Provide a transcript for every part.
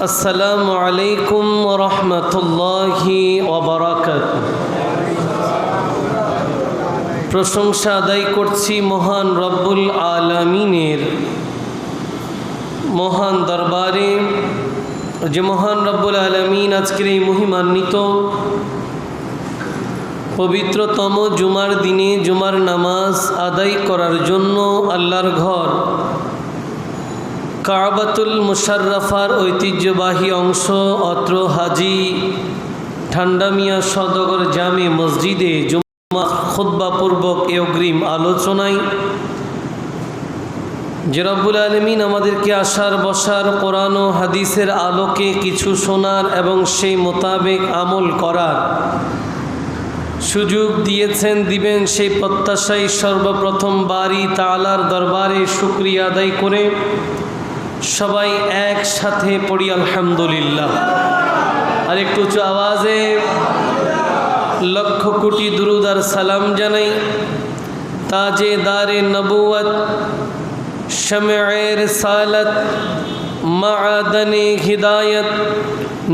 আসসালামু আলাইকুম ওয়া রাহমাতুল্লাহি ওয়া বারাকাতুহু। প্রশংসা আদায় করছি মহান রব্বুল আলামিনের মহান দরবারে, যে মহান রব্বুল আলামিন আজকের এই মহিমান্বিত পবিত্রতম জুমার দিনে জুমার নামাজ আদায় করার জন্য আল্লাহর ঘর কাবাতুল মুশাররফার ঐতিহ্যবাহী অংশ অত্র হাজি ঠান্ডা মিয়া সদগর জামে মসজিদে জুমা খুতবা পূর্বক এ অগ্রিম আলোচনায় যে রব্বুল আলামিন আমাদেরকে আসার বসার কোরআন ও হাদিসের আলোকে কিছু শোনার এবং সেই মোতাবেক আমল করার সুযোগ দিয়েছেন, দিবেন, সেই প্রত্যাশায় সর্বপ্রথম বারি তাআলার দরবারে শুকরিয়া আদায় করে সবাই একসাথে পড়ি আলহামদুলিল্লাহ। আর একটু উঁচু আওয়াজে লক্ষ কোটি দুরুদ আর সালাম জানাই তাজে দারে নবুয়ত, শামে রিসালাত, মাআদানে হিদায়ত,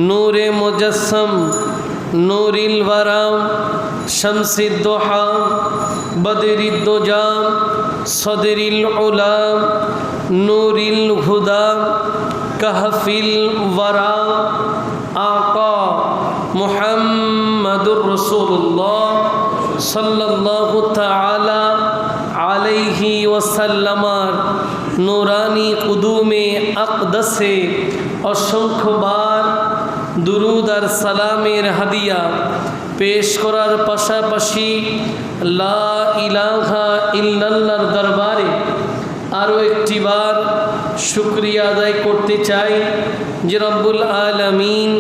নূরে মুজাসসাম, নূরিল ওয়ারাম, শামসিদ দুহা, বদরিদ দুজা, সদরিল উলাম, নূরিল হুদা, কাহফিল ওয়ারা, আকা মুহাম্মাদুর রাসূলুল্লাহ সাল্লাল্লাহু তাআলা আলাইহি ওয়াসাল্লামার নূরানি কুদুমে আকদাসে অসংখ্যবার দুরুদ আর সালামের হাদিয়া পেশ করার পাশাপাশি লা ইলাহা ইল্লাল্লাহর দরবারে আরও একটিবার শুকরিয়া আদায় করতে চাই যে রব্বুল আলামিন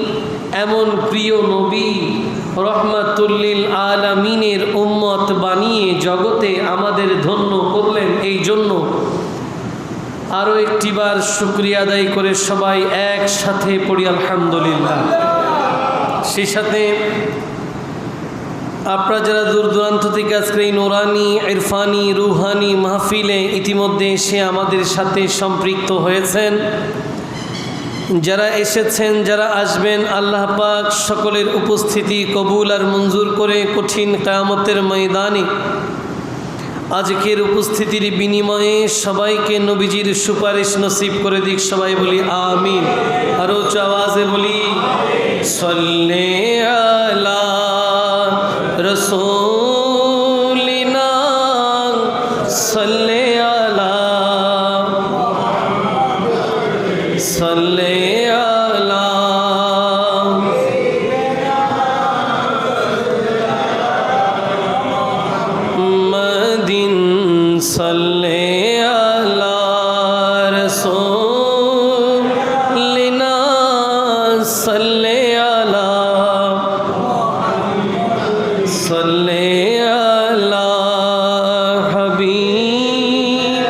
এমন প্রিয় নবী রহমাতুল্লিল আলামিনের উম্মত বানিয়ে জগতে আমাদের ধন্য করলেন। এই জন্য আরও একটিবার শুকরিয়া আদায় করে সবাই একসাথে পড়ি আলহামদুলিল্লাহ। সেই সাথে আপনারা যারা দূর দূরান্ত থেকে আজকে এই নুরানি ইরফানি রুহানি মাহফিলে ইতিমধ্যে এসে আমাদের সাথে সম্পৃক্ত হয়েছেন, যারা এসেছেন, যারা আসবেন, আল্লাহ পাক সকলের উপস্থিতি কবুল আর মঞ্জুর করে কঠিন কিয়ামতের ময়দানে আজকের উপস্থিতির বিনিময়ে সবাইকে নবীজির সুপারিশ নসিব করে দিক। সবাই বলি আমিন। আরো উচ্চ আওয়াজে বলি সাল্লি আলা রাসূলিনা সাল্লি আলা সাল্লি আলা মুহাম্মাদিন সাল্লি আলা রাসূলিনা সাল্লি আলা সাল্লি আলা হাবিব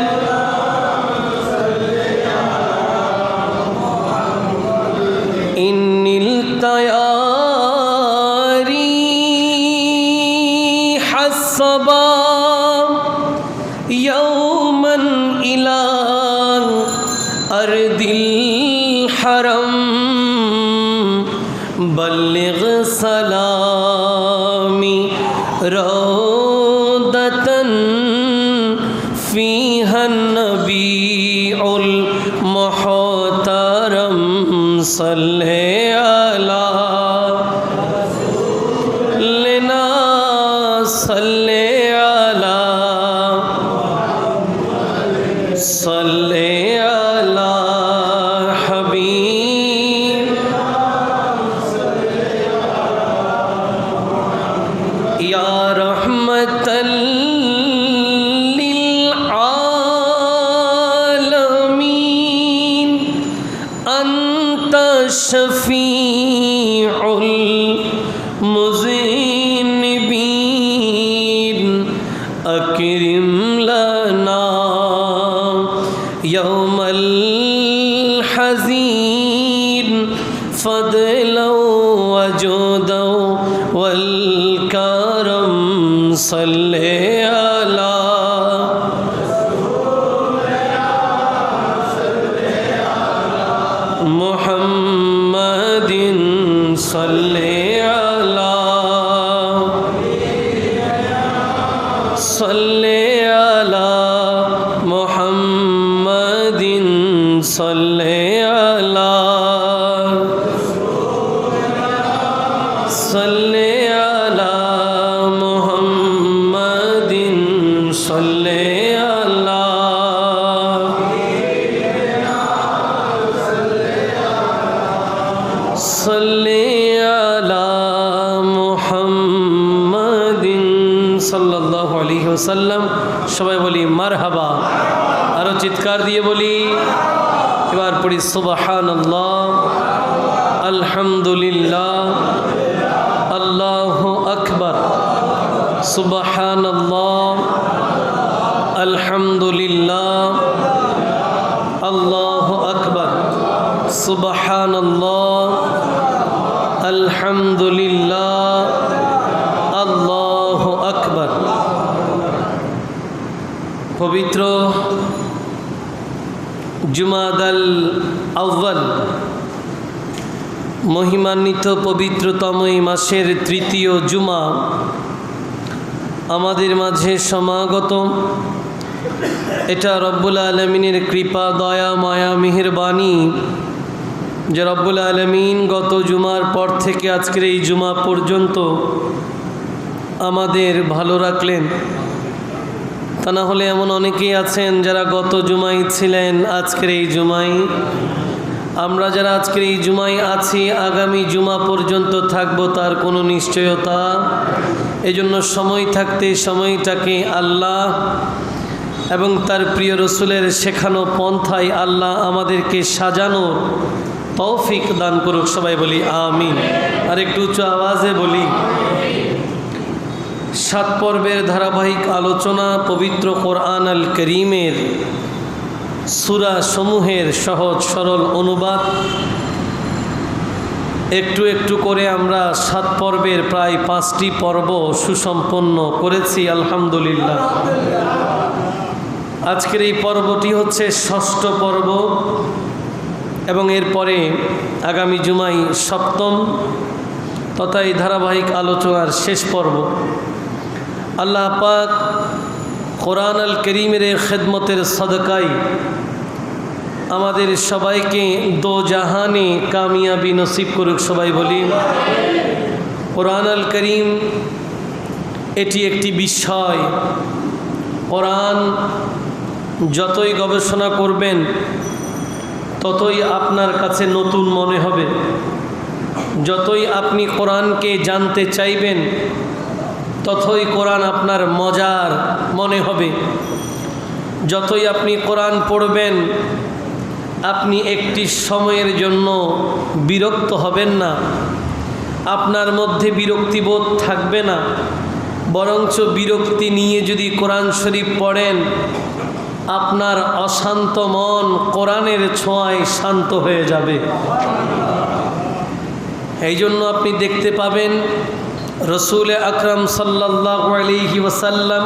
ইন্নিল তায়ারি হাসবা ইয়াওমান ইলা আরদিল হারাম বল্লিগ সালামি রওদাতান ফিহা নবিউল মুহতারাম সাল্লি আলা রাসূলিনা সাল্লি আলা সাল্লি আলা হাবিব ইয়া রাহমাতাল লিল আলামিন আনতা শফিউল মুযনিবিন আকরিম লানা ইয়াউমাল হাযিন فضلا وجودا والكرم صل على محمد صلي على صلي على محمد صلي على صلي على محمد সাল্লাল্লাহু আলাইহি ওয়াসাল্লাম। সবাই বলি মারহাবা, আরো চিৎকার দিয়ে বলি। এবার পড়ি সুবহানাল্লাহ, আলহামদুলিল্লাহ, আল্লাহু আকবার, সুবহানাল্লাহ, আলহামদুলিল্লাহ, আল্লাহু আকবার, সুবহানাল্লাহ, আলহামদুলিল্লাহ, আল্লাহু আকবার। পবিত্র জুমাদাল আউয়াল, মহিমান্বিত পবিত্রতম এই মাসের তৃতীয় জুমা আমাদের মাঝে সমাগত। এটা রব্বুল আলমিনের কৃপা, দয়া, মায়া, মেহেরবানি যে রব্বুল আলমিন গত জুমার পর থেকে আজকের এই জুমা পর্যন্ত আমাদের ভালো রাখলেন। তা না হলে এমন অনেকেই আছেন যারা গত জুমাই ছিলেন, আজকের এই জুমাই। আমরা যারা আজকের এই জুমাই আছি, আগামী জুমা পর্যন্ত থাকবো তার কোনো নিশ্চয়তা। এজন্য সময় থাকতে সময়টাকে আল্লাহ এবং তার প্রিয় রসুলের শেখানো পন্থায় আল্লাহ আমাদেরকে সাজানোর তৌফিক দান করুক। সবাই বলি আমিন। আর একটু উচ্চ আওয়াজে বলি। 7 পর্বের ধারাবাহিক আলোচনা, পবিত্র কোরআন আল করিমের সূরা সমূহের সহজ সরল অনুবাদ। একটু একটু করে আমরা 7 পর্বের প্রায় 5টি পর্ব সুসম্পন্ন করেছি আলহামদুলিল্লাহ। আজকের এই পর্বটি হচ্ছে 6ষ্ঠ পর্ব এবং এরপরে আগামী জুমাই 7ম তথা এই ধারাবাহিক আলোচনার শেষ পর্ব। আল্লাহ পাক কোরআন আল করিমের খেদমতের সদকায় আমাদের সবাইকে দো জাহানে কামিয়াবি নসিব করুক। সবাই বলি কোরআন আল করিম এটি একটি বিষয়। কোরআন যতই গবেষণা করবেন ততই আপনার কাছে নতুন মনে হবে। যতই আপনি কোরআনকে জানতে চাইবেন ততই কোরআন আপনার মজার মনে হবে। যতই আপনি কোরআন পড়বেন আপনি একটি সময়ের জন্য বিরক্ত হবেন না, আপনার মধ্যে বিরক্তিবোধ থাকবে না। বরঞ্চ বিরক্তি নিয়ে যদি কোরআন শরীফ পড়েন আপনার অশান্ত মন কোরআনের ছোঁয়ায় শান্ত হয়ে যাবে। এই জন্য আপনি দেখতে পাবেন রসুল আকরাম সাল্লাল্লাহু আলাইহি ওয়াসাল্লাম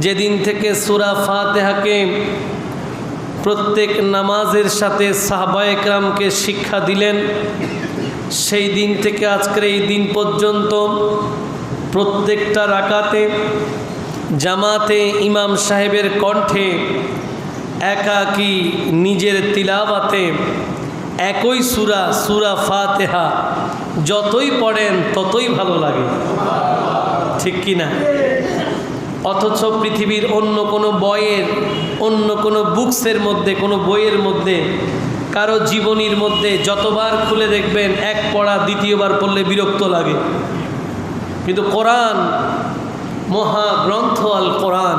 যেদিন থেকে সূরা ফাতিহাকে প্রত্যেক নামাজের সাথে সাহাবায়ে কেরামকে শিক্ষা দিলেন, সেই দিন থেকে আজকের এই দিন পর্যন্ত প্রত্যেকটা রাকাতে জামাতে ইমাম সাহেবের কণ্ঠে একাকী নিজের তিলাওয়াতে একই সূরা ফাতিহা যতই পড়েন ততই ভালো লাগে, ঠিক কি না? অথচ পৃথিবীর অন্য কোনো বইয়ের, অন্য কোনো বুকসের মধ্যে, কোনো বইয়ের মধ্যে, কারো জীবনীর মধ্যে যতবার খুলে দেখবেন এক পড়া দ্বিতীয়বার পড়লে বিরক্ত লাগে। কিন্তু কোরআন, মহাগ্রন্থ আল কোরআন,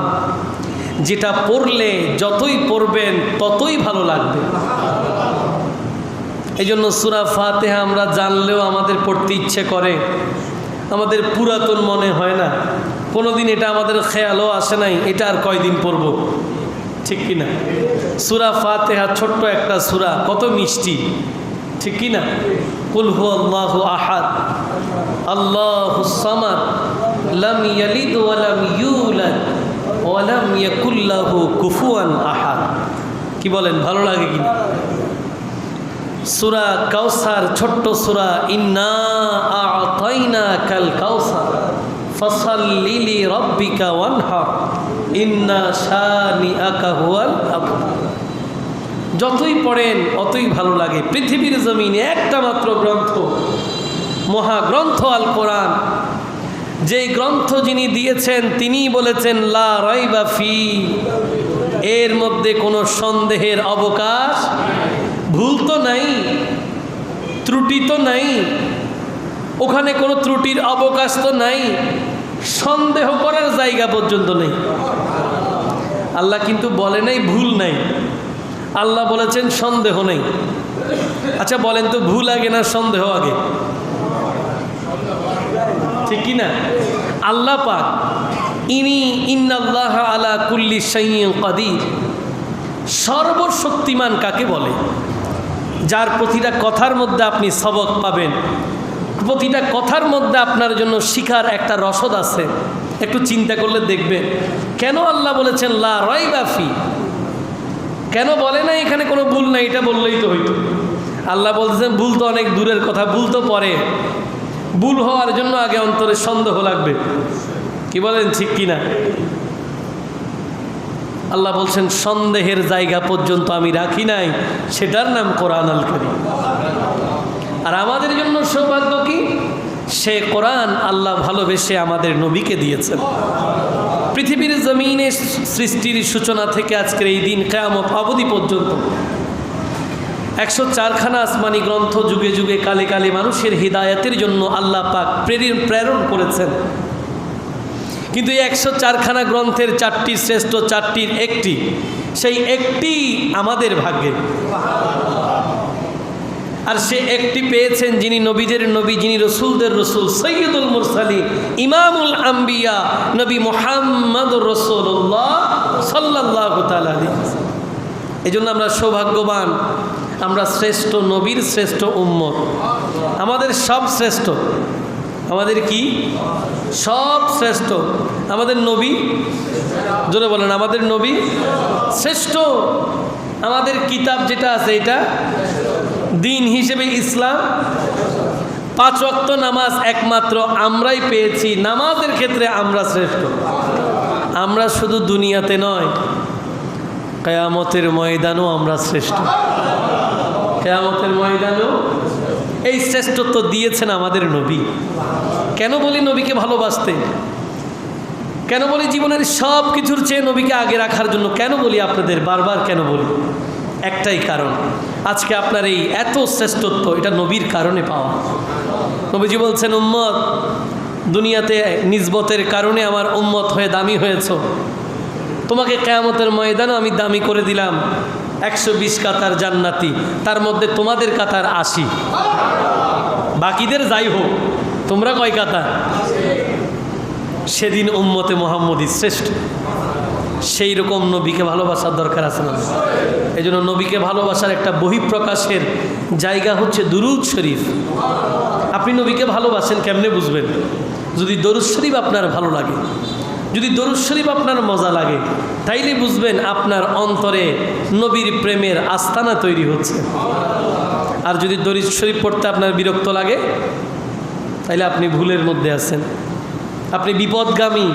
যেটা পড়লে যতই পড়বেন ততই ভালো লাগবে। এই জন্য সূরা ফাতিহা আমরা জানলেও আমাদের পড়তে ইচ্ছে করে, আমাদের পুরাতন মনে হয় না। কোনোদিন এটা আমাদের খেয়ালও আসে নাই এটা আর কয়দিন পড়ব, ঠিক কি না? সূরা ফাতিহা ছোট্ট একটা সূরা, কত মিষ্টি, ঠিক কি না? কুল হুয়াল্লাহু আহাদ, আল্লাহুস সামাদ, লাম ইয়ালিদ ওয়া লাম ইউলাদ ওয়া লাম ইয়াকুল লাহু কুফুয়ান আহাদ। কি বলেন, ভালো লাগে কি? সূরা কাউসার, ছোট্ট সূরা, ইন্না আ'তাইনাকাল কাউসার ফাসাল্লি লিরাব্বিকা ওয়ানহার ইন্না শানিআকা হুয়াল আবতার। যতই পড়েন অতই ভালো লাগে। পৃথিবীর জমিনে একটা মাত্র গ্রন্থ, মহাগ্রন্থ আল কোরআন, যেই গ্রন্থ যিনি দিয়েছেন তিনিই বলেছেন লা রাইবা ফি, এর মধ্যে কোনো সন্দেহের অবকাশ, ভুল তো নাই, ত্রুটি তো নাই, ওখানে কোনো ত্রুটির অবকাশ তো নাই, সন্দেহ করার জায়গা পর্যন্ত নেই। আল্লাহ কিন্তু বলে নাই ভুল নাই, আল্লাহ বলেছেন সন্দেহ নেই। আচ্ছা বলেন তো, ভুল আগে না সন্দেহ আগে? ঠিক কি না? আল্লাহ পাক ইন্নাল্লাহা আলা কুল্লি শাইইন কাদির, সর্বশক্তিমান কাকে বলে? যার প্রতিটা কথার মধ্যে আপনি সবক পাবেন, প্রতিটা কথার মধ্যে আপনার জন্য শিখার একটা রসদ আছে। একটু চিন্তা করলে দেখবেন কেন আল্লাহ বলেছেন লা রাইবা ফি, কেন বলে না এখানে কোনো ভুল নাই? এটা বললেই তো হইতো। আল্লাহ বলতেছেন ভুল তো অনেক দূরের কথা, ভুল তো পরে, ভুল হওয়ার জন্য আগে অন্তরে সন্দেহ লাগবে। কি বলেন, ঠিক কিনা? আল্লাহ বলছেন সন্দেহের জায়গা পর্যন্ত আমি রাখি নাই, সেটার নাম কোরআন আল কারীম। আর আমাদের জন্য সৌভাগ্য কি, সে কোরআন আল্লাহ ভালোবেসে আমাদের নবীকে দিয়েছেন। পৃথিবীর জমিনে সৃষ্টির সূচনা থেকে আজকের এই দিন কিয়ামত অবধি পর্যন্ত 104খানা আসমানি গ্রন্থ যুগে যুগে কালে কালে মানুষের হিদায়াতের জন্য আল্লাহ পাক প্রেরণ করেছেন। কিন্তু এই 104খানা গ্রন্থের 4টি শ্রেষ্ঠ, 4টির একটি, সেই একটি আমাদের ভাগ্যে। আর সে একটি পেয়েছেন যিনি নবীদের নবী, যিনি রসুলদের রসুল, সৈয়দুল মুরসালিন, ইমামুল আম্বিয়া, নবী মুহাম্মদুর রাসূলুল্লাহ সাল্লাল্লাহু তাআলা আলাইহি ওয়াসাল্লাম। এজন্য আমরা সৌভাগ্যবান, আমরা শ্রেষ্ঠ নবীর শ্রেষ্ঠ উম্মত। আমাদের সব শ্রেষ্ঠ, আমাদের কি সব শ্রেষ্ঠ। আমাদের নবী, জোরে বলেন, আমাদের নবী শ্রেষ্ঠ। আমাদের কিতাব যেটা আছে এটা দিন হিসেবে ইসলাম, 5 ওয়াক্ত নামাজ একমাত্র আমরাই পেয়েছি। নামাজের ক্ষেত্রে আমরা শ্রেষ্ঠ। আমরা শুধু দুনিয়াতে নয়, কিয়ামতের ময়দানও আমরা শ্রেষ্ঠ। কিয়ামতের ময়দানও এই শ্রেষ্ঠত্ব দিয়েছেন আমাদের নবী। কেন বলি নবীকে ভালোবাসতে? কেন বলি জীবনের সব কিছুর চেয়ে নবীকে আগে রাখার জন্য? কেন বলি আপনাদের বারবার, কেন বলি? একটাই কারণ, আজকে আপনার এই এত শ্রেষ্ঠত্ব এটা নবীর কারণে পাওয়া। নবীজি বলছেন, উম্মত, দুনিয়াতে নিজবতের কারণে আমার উম্মত হয়ে দামি হয়েছ, তোমাকে কিয়ামতের ময়দানে আমি দামি করে দিলাম। 120 কাতার জান্নাতি, তার মধ্যে তোমাদের কাতার 80, বাকিদের যাই হোক, তোমরা কয় কাতার? সেদিন উম্মতে মুহাম্মদী শ্রেষ্ঠ। সেই রকম নবীকে ভালোবাসার দরকার আছে না? এই জন্য নবীকে ভালোবাসার একটা বহিঃপ্রকাশের জায়গা হচ্ছে দুরূদ শরীফ। আপনি নবীকে ভালোবাসেন কেমনে বুঝবেন? যদি দরুদ শরীফ আপনার ভালো লাগে, যদি দরুদ শরীফ আপনার মজা লাগে, তাইলে বুঝবেন আপনার অন্তরে নবীর প্রেমের আস্তানা তৈরি হচ্ছে। আর যদি দরুদ শরীফ পড়তে আপনার বিরক্ত লাগে, তাইলে আপনি ভুলের মধ্যে আছেন, আপনি বিপদগামী,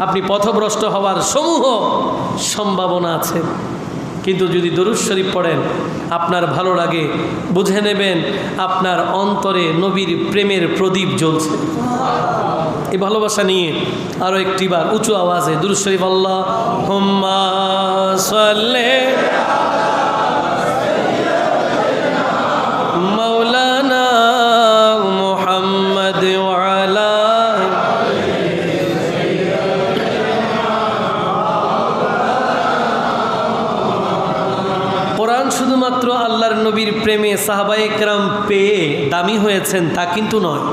আপনি পথভ্রষ্ট হওয়ার সমূহ সম্ভাবনা আছে। কিন্তু যদি দরুদ শরীফ পড়েন, আপনার ভালো লাগে, বুঝে নেবেন আপনার অন্তরে নবীর প্রেমের প্রদীপ জ্বলছে। এই ভালোবাসা নিয়ে আরও একটিবার উঁচু আওয়াজে দরুদ শরীফ আল্লাহুম্মা সাল্লি মাওলানা মুহাম্মদ ওয়া আলা। কোরআন শুধুমাত্র আল্লাহর নবীর প্রেমে সাহাবায়ে কেরাম পেয়ে দামি হয়েছেন তা কিন্তু নয়।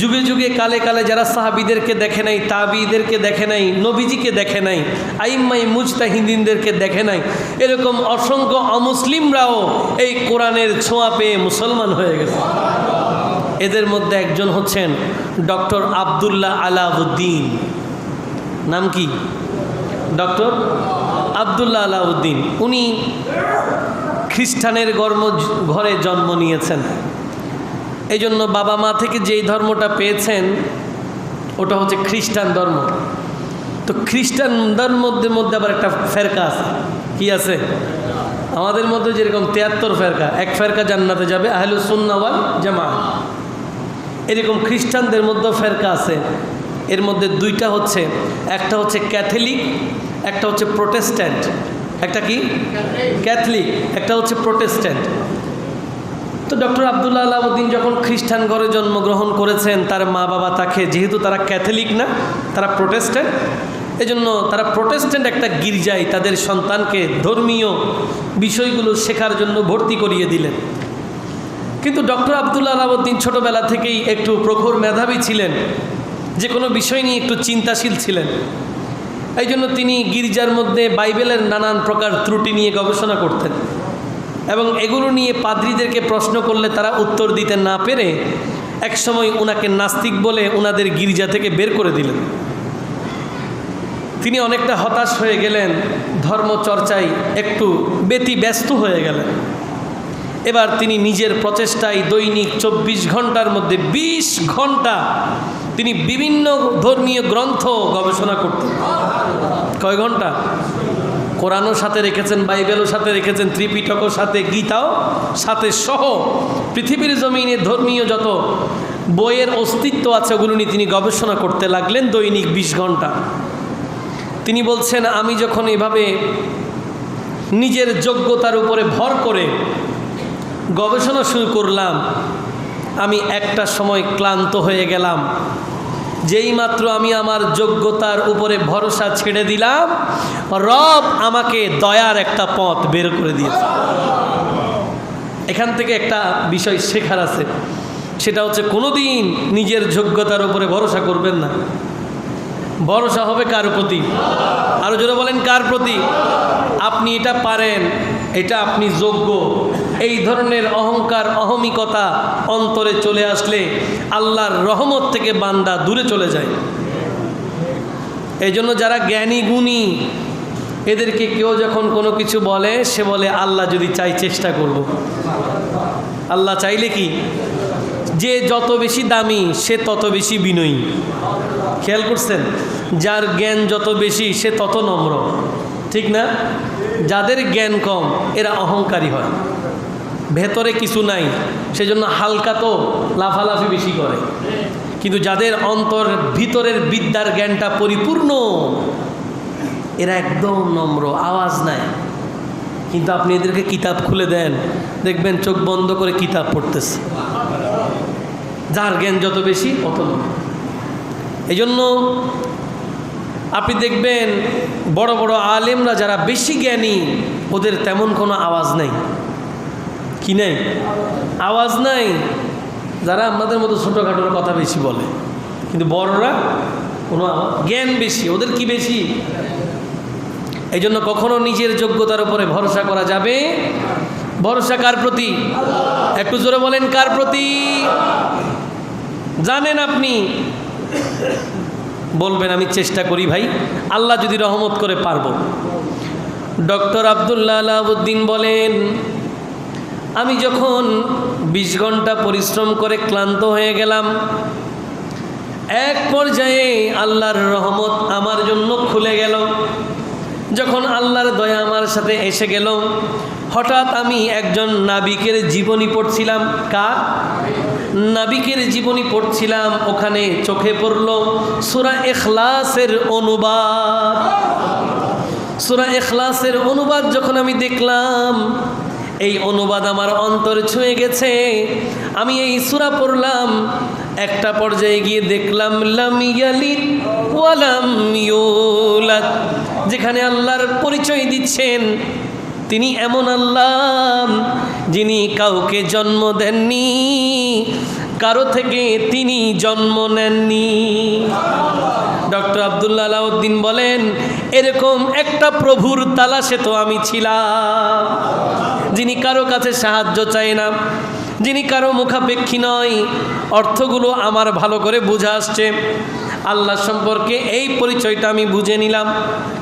যুগে যুগে কালে কালে যারা সাহাবীদেরকে দেখে নাই, তাবিঈদেরকে দেখে নাই, নবীজিকে দেখে নাই, আইম্মাই মুজতাহিদিনদেরকে দেখে নাই, এরকম অসংখ্য অমুসলিমরাও এই কোরআনের ছোঁয়া পেয়ে মুসলমান হয়ে গেছে। এদের মধ্যে একজন হচ্ছেন ডক্টর আব্দুল্লাহ আলাউদ্দিন। নাম কি? ডক্টর আব্দুল্লাহ আলাউদ্দিন। উনি খ্রিস্টানের ঘরে জন্ম নিয়েছেন। এই জন্য বাবা মা থেকে যেই ধর্মটা পেয়েছেন ওটা হচ্ছে খ্রিস্টান ধর্ম। তো খ্রিস্টান ধর্মের মধ্যে আবার একটা ফেরকা আছে। কি আছে? আমাদের মধ্যে যেরকম 73 ফেরকা, এক ফেরকা জান্নাতে যাবে আহলুস সুন্নাহ ওয়াল জামাআহ, এরকম খ্রিস্টানদের মধ্যে ফেরকা আছে। এর মধ্যে দুইটা হচ্ছে, একটা হচ্ছে ক্যাথলিক, একটা হচ্ছে প্রোটেস্ট্যান্ট। একটা কি ক্যাথলিক, একটা হচ্ছে প্রোটেস্ট্যান্ট। তো ডক্টর আব্দুল্লাহ আলাউদ্দিন যখন খ্রিস্টান ঘরে জন্মগ্রহণ করেছেন, তার মা বাবা তাকে, যেহেতু তারা ক্যাথলিক না, তারা প্রোটেস্ট্যান্ট, এজন্য তারা প্রোটেস্ট্যান্ট একটা গির্জায় তাদের সন্তানকে ধর্মীয় বিষয়গুলো শেখার জন্য ভর্তি করিয়ে দিলেন। কিন্তু ডক্টর আব্দুল্লাহ আলাউদ্দিন ছোটোবেলা থেকেই একটু প্রখর মেধাবী ছিলেন, যে কোনো বিষয় নিয়ে একটু চিন্তাশীল ছিলেন। এই জন্য তিনি গির্জার মধ্যে বাইবেলের নানান প্রকার ত্রুটি নিয়ে গবেষণা করতেন, এবং এগুলো নিয়ে পাদ্রীদেরকে প্রশ্ন করলে তারা উত্তর দিতে না পেরে একসময় ওনাকে নাস্তিক বলে ওনাদের গির্জা থেকে বের করে দিলেন। তিনি অনেকটা হতাশ হয়ে গেলেন, ধর্মচর্চায় একটু ব্যতিব্যস্ত হয়ে গেলেন। এবার তিনি নিজের প্রচেষ্টায় দৈনিক 24 ঘন্টার মধ্যে 20 ঘন্টা তিনি বিভিন্ন ধর্মীয় গ্রন্থ গবেষণা করতেন। কয় ঘন্টা? কোরআনও সাথে রেখেছেন, বাইবেলও সাথে রেখেছেন, ত্রিপিটকও সাথে, গীতাও সাথে সহ পৃথিবীর জমিনে ধর্মীয় যত বইয়ের অস্তিত্ব আছে ওগুলো নিয়ে তিনি গবেষণা করতে লাগলেন দৈনিক 20 ঘন্টা। তিনি বলছেন, আমি যখন এভাবে নিজের যোগ্যতার উপরে ভর করে গবেষণা শুরু করলাম, আমি একটা সময় ক্লান্ত হয়ে গেলাম। যেই মাত্র আমি আমার যোগ্যতার উপরে ভরসা ছেড়ে দিলাম, রব আমাকে দয়ার একটা পথ বের করে দিয়েছে। এখান থেকে একটা বিষয় শেখার আছে, সেটা হচ্ছে কোনোদিন নিজের যোগ্যতার উপরে ভরসা করবেন না। ভরসা হবে কার প্রতি? আরো জোরে বলেন, কার প্রতি? আপনি এটা পারেন, এটা আপনি যোগ্য, এই ধরনের অহংকার অহমিকতা অন্তরে চলে আসলে আল্লাহর রহমত থেকে বান্দা দূরে চলে যায়। এই জন্য যারা জ্ঞানী গুণী, এদেরকে কেউ যখন কোনো কিছু বলে, সে বলে আল্লাহ যদি চাই চেষ্টা করব। আল্লাহ চাইলে কি? যে যত বেশি দামি সে তত বেশি বিনয়ী। খেয়াল করছেন? যার জ্ঞান যত বেশি সে তত নম্র, ঠিক না? যাদের জ্ঞান কম এরা অহংকারী হয়, ভেতরে কিছু নাই, সেজন্য হালকা তো লাফালাফি বেশি করে। কিন্তু যাদের অন্তর ভিতরের বিদ্যার জ্ঞানটা পরিপূর্ণ, এরা একদম নম্র, আওয়াজ নাই। কিন্তু আপনি এদেরকে কিতাব খুলে দেন, দেখবেন চোখ বন্ধ করে কিতাব পড়তেছে। যার জ্ঞান যত বেশি অত নম্র। এই জন্য আপনি দেখবেন বড় বড় আলেমরা যারা বেশি জ্ঞানী, ওদের তেমন কোনো আওয়াজ নেই। কি নেই? আওয়াজ নাই। যারা আমাদের মতো ছোটোখাটোর কথা বেশি বলে, কিন্তু বড়রা কোনো জ্ঞান বেশি, ওদের কি বেশি? এই জন্য কখনো নিজের যোগ্যতার উপরে ভরসা করা যাবে? ভরসা কার প্রতি? একটু জোরে বলেন, কার প্রতি? জানেন আপনি, বলবেন আমি চেষ্টা করি ভাই, আল্লাহ যদি রহমত করে পারবো। ডক্টর আব্দুল্লাহ আলাউদ্দিন বলেন, আমি যখন 20 ঘন্টা পরিশ্রম করে ক্লান্ত হয়ে গেলাম, এক পর্যায়ে আল্লাহর রহমত আমার জন্য খুলে গেল। যখন আল্লাহর দয়া আমার সাথে এসে গেল, হঠাৎ আমি একজন নাবিকের জীবনী পড়ছিলাম। কার? নাবিকের জীবনী পড়ছিলাম। ওখানে চোখে পড়ল সূরা ইখলাসের অনুবাদ। সূরা ইখলাসের অনুবাদ যখন আমি দেখলাম, এই অনুবাদ আমার অন্তর ছুঁয়ে গেছে। আমি এই সূরা পড়লাম, একটা পর্যায়ে গিয়ে দেখলাম লাম ইয়ালিদ ওয়া লাম ইউলাদ, যেখানে আল্লাহর পরিচয় দিচ্ছেন তিনি এমন আল্লাহ যিনি কাউকে জন্ম দেননি, কারো থেকে তিনি জন্ম নেননি। ডক্টর আব্দুল্লাহ আলাউদ্দিন বলেন, এরকম একটা প্রভুর তালাশে তো আমি ছিলাম, যিনি কারো কাছে সাহায্য চায় না, যিনি কারো মুখাপেক্ষী নয়। অর্থগুলো আমার ভালো করে বুঝা আসছে, আল্লাহ সম্পর্কে এই পরিচয়টা আমি বুঝে নিলাম,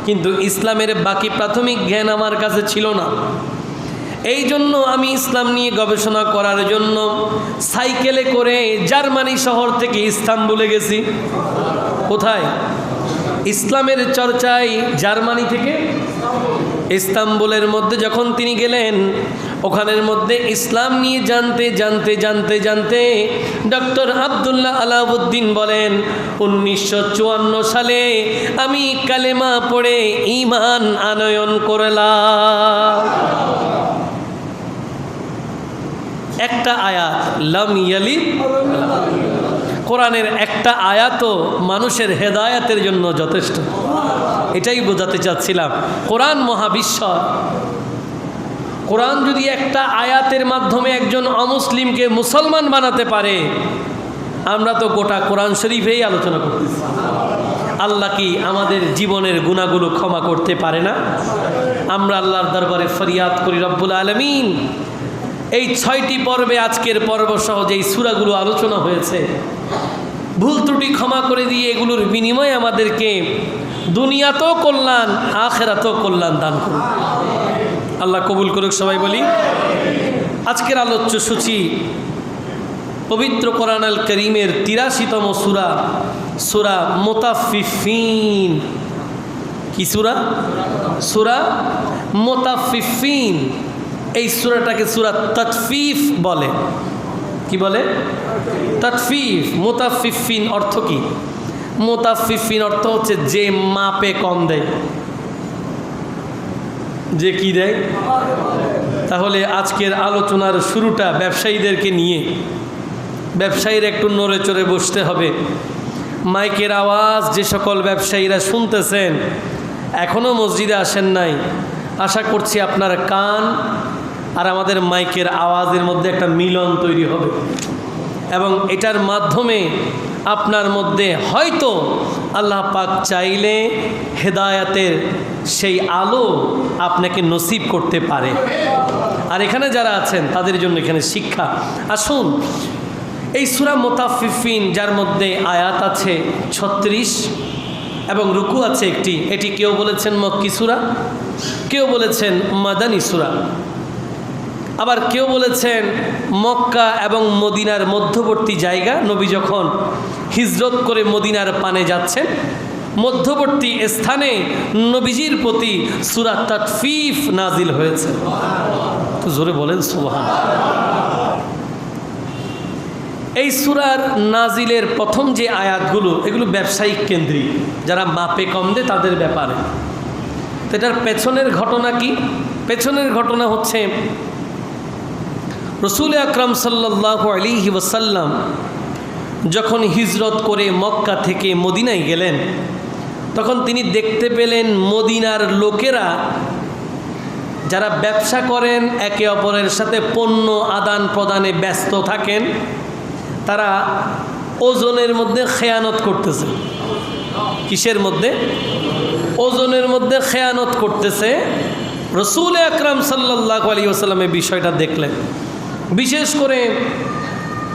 কিন্তু ইসলামের বাকি প্রাথমিক জ্ঞান আমার কাছে ছিল না। এই জন্য আমি ইসলাম নিয়ে গবেষণা করার জন্য সাইকেলে করে জার্মানি শহর থেকে ইস্তাম্বুলে গেছি। কোথায়? ইসলামের চর্চায় জার্মানি থেকে ইস্তাম্বুলের মধ্যে যখন তিনি গেলেন, ওখানের মধ্যে ইসলাম নিয়ে জানতে ডক্টর আব্দুল্লাহ আলাউদ্দিন বলেন 1954 সালে আমি কালেমা পড়ে ঈমান আনয়ন করলাম। একটা আয়াত, লাম ইয়ালিদ, কোরআনের একটা আয়াতও মানুষের হেদায়াতের জন্য যথেষ্ট। এটাই বোঝাতে চাচ্ছিলাম। কোরআন মহাবিশ্বর। কোরআন যদি একটা আয়াতের মাধ্যমে একজন অমুসলিমকে মুসলমান বানাতে পারে, আমরা তো গোটা কোরআন শরীফেই আলোচনা করতেছি। আল্লাহ কি আমাদের জীবনের গুনাহগুলো ক্ষমা করতে পারে না? আমরা আল্লাহর দরবারে ফরিয়াদ করি, রব্বুল আলামিন এই 6টি পর্বে আজকের পর্ব সহ যেই সূরাগুলো আলোচনা হয়েছে, ভুল ত্রুটি ক্ষমা করে দিয়ে এগুলোর বিনিময়ে আমাদেরকে দুনিয়াতেও কল্যাণ, আখিরাতেও কল্যাণ দান করুন। আল্লাহ কবুল করুক। সবাই বলি। আজকের আলোচ্য সূচি পবিত্র কোরআন আল করিমের 83তম সূরা, সূরা মুতাফফিফিন। কি সূরা? সূরা মুতাফফিফিন। এই সূরাটাকে সূরা তাতফিফ বলে। কি বলে? তাতফিফ। মুতাফফিফিন অর্থ কি? মুতাফফিফিন অর্থ হচ্ছে যে মাপে কম দেয়। যে কি দেয়? তাহলে আজকের আলোচনার শুরুটা ব্যবসায়ীদেরকে নিয়ে। ব্যবসায়ীরা একটু নড়ে চড়ে বসতে হবে। মাইকের আওয়াজ যে সকল ব্যবসায়ীরা শুনতেছেন, এখনও মসজিদে আসেন নাই, আশা করছি আপনার কান আর আমাদের মাইকের আওয়াজের মধ্যে একটা মিলন তৈরি হবে এবং এটার মাধ্যমে আপনার মধ্যে হয়তো আল্লাহ পাক চাইলে হেদায়াতের সেই আলো আপনাকে নসিব করতে পারে। আর এখানে যারা আছেন তাদের জন্য এখানে শিক্ষা। আসুন, এই সূরা মুতাফফিফিন, যার মধ্যে আয়াত আছে 36 এবং রুকু আছে একটি, এটি কেউ বলেছেন মক্কি সূরা, কেউ বলেছেন মাদানী সূরা, আবার কেউ বলেছেন মক্কা এবং মদিনার মধ্যবর্তী জায়গা। নবী যখন হিজরত করে মদিনার পানে যাচ্ছেন, মধ্যবর্তী স্থানে নবীজির প্রতি সূরা তাতফিফ নাজিল হয়েছে। তো জোরে বলেন সুবহানাল্লাহ। এই সূরার নাজিলের প্রথম যে আয়াতগুলো, এগুলো ব্যবসায়িক কেন্দ্রিক, যারা মাপে কম দেয় তাদের ব্যাপারে। তো এটার পেছনের ঘটনা কি? পেছনের ঘটনা হচ্ছে রসুল আকরাম সাল্লাল্লাহু আলাইহি ওয়াসাল্লাম যখন হিজরত করে মক্কা থেকে মদিনায় গেলেন, তখন তিনি দেখতে পেলেন মদিনার লোকেরা যারা ব্যবসা করেন, একে অপরের সাথে পণ্য আদান প্রদানে ব্যস্ত থাকেন, তারা ওজনের মধ্যে খেয়ানত করতেছে। কিসের মধ্যে? ওজনের মধ্যে খেয়ানত করতেছে। রসুল আকরাম সাল্লাল্লাহু আলাইহি ওয়াসাল্লাম এই বিষয়টা দেখলেন। বিশেষ করে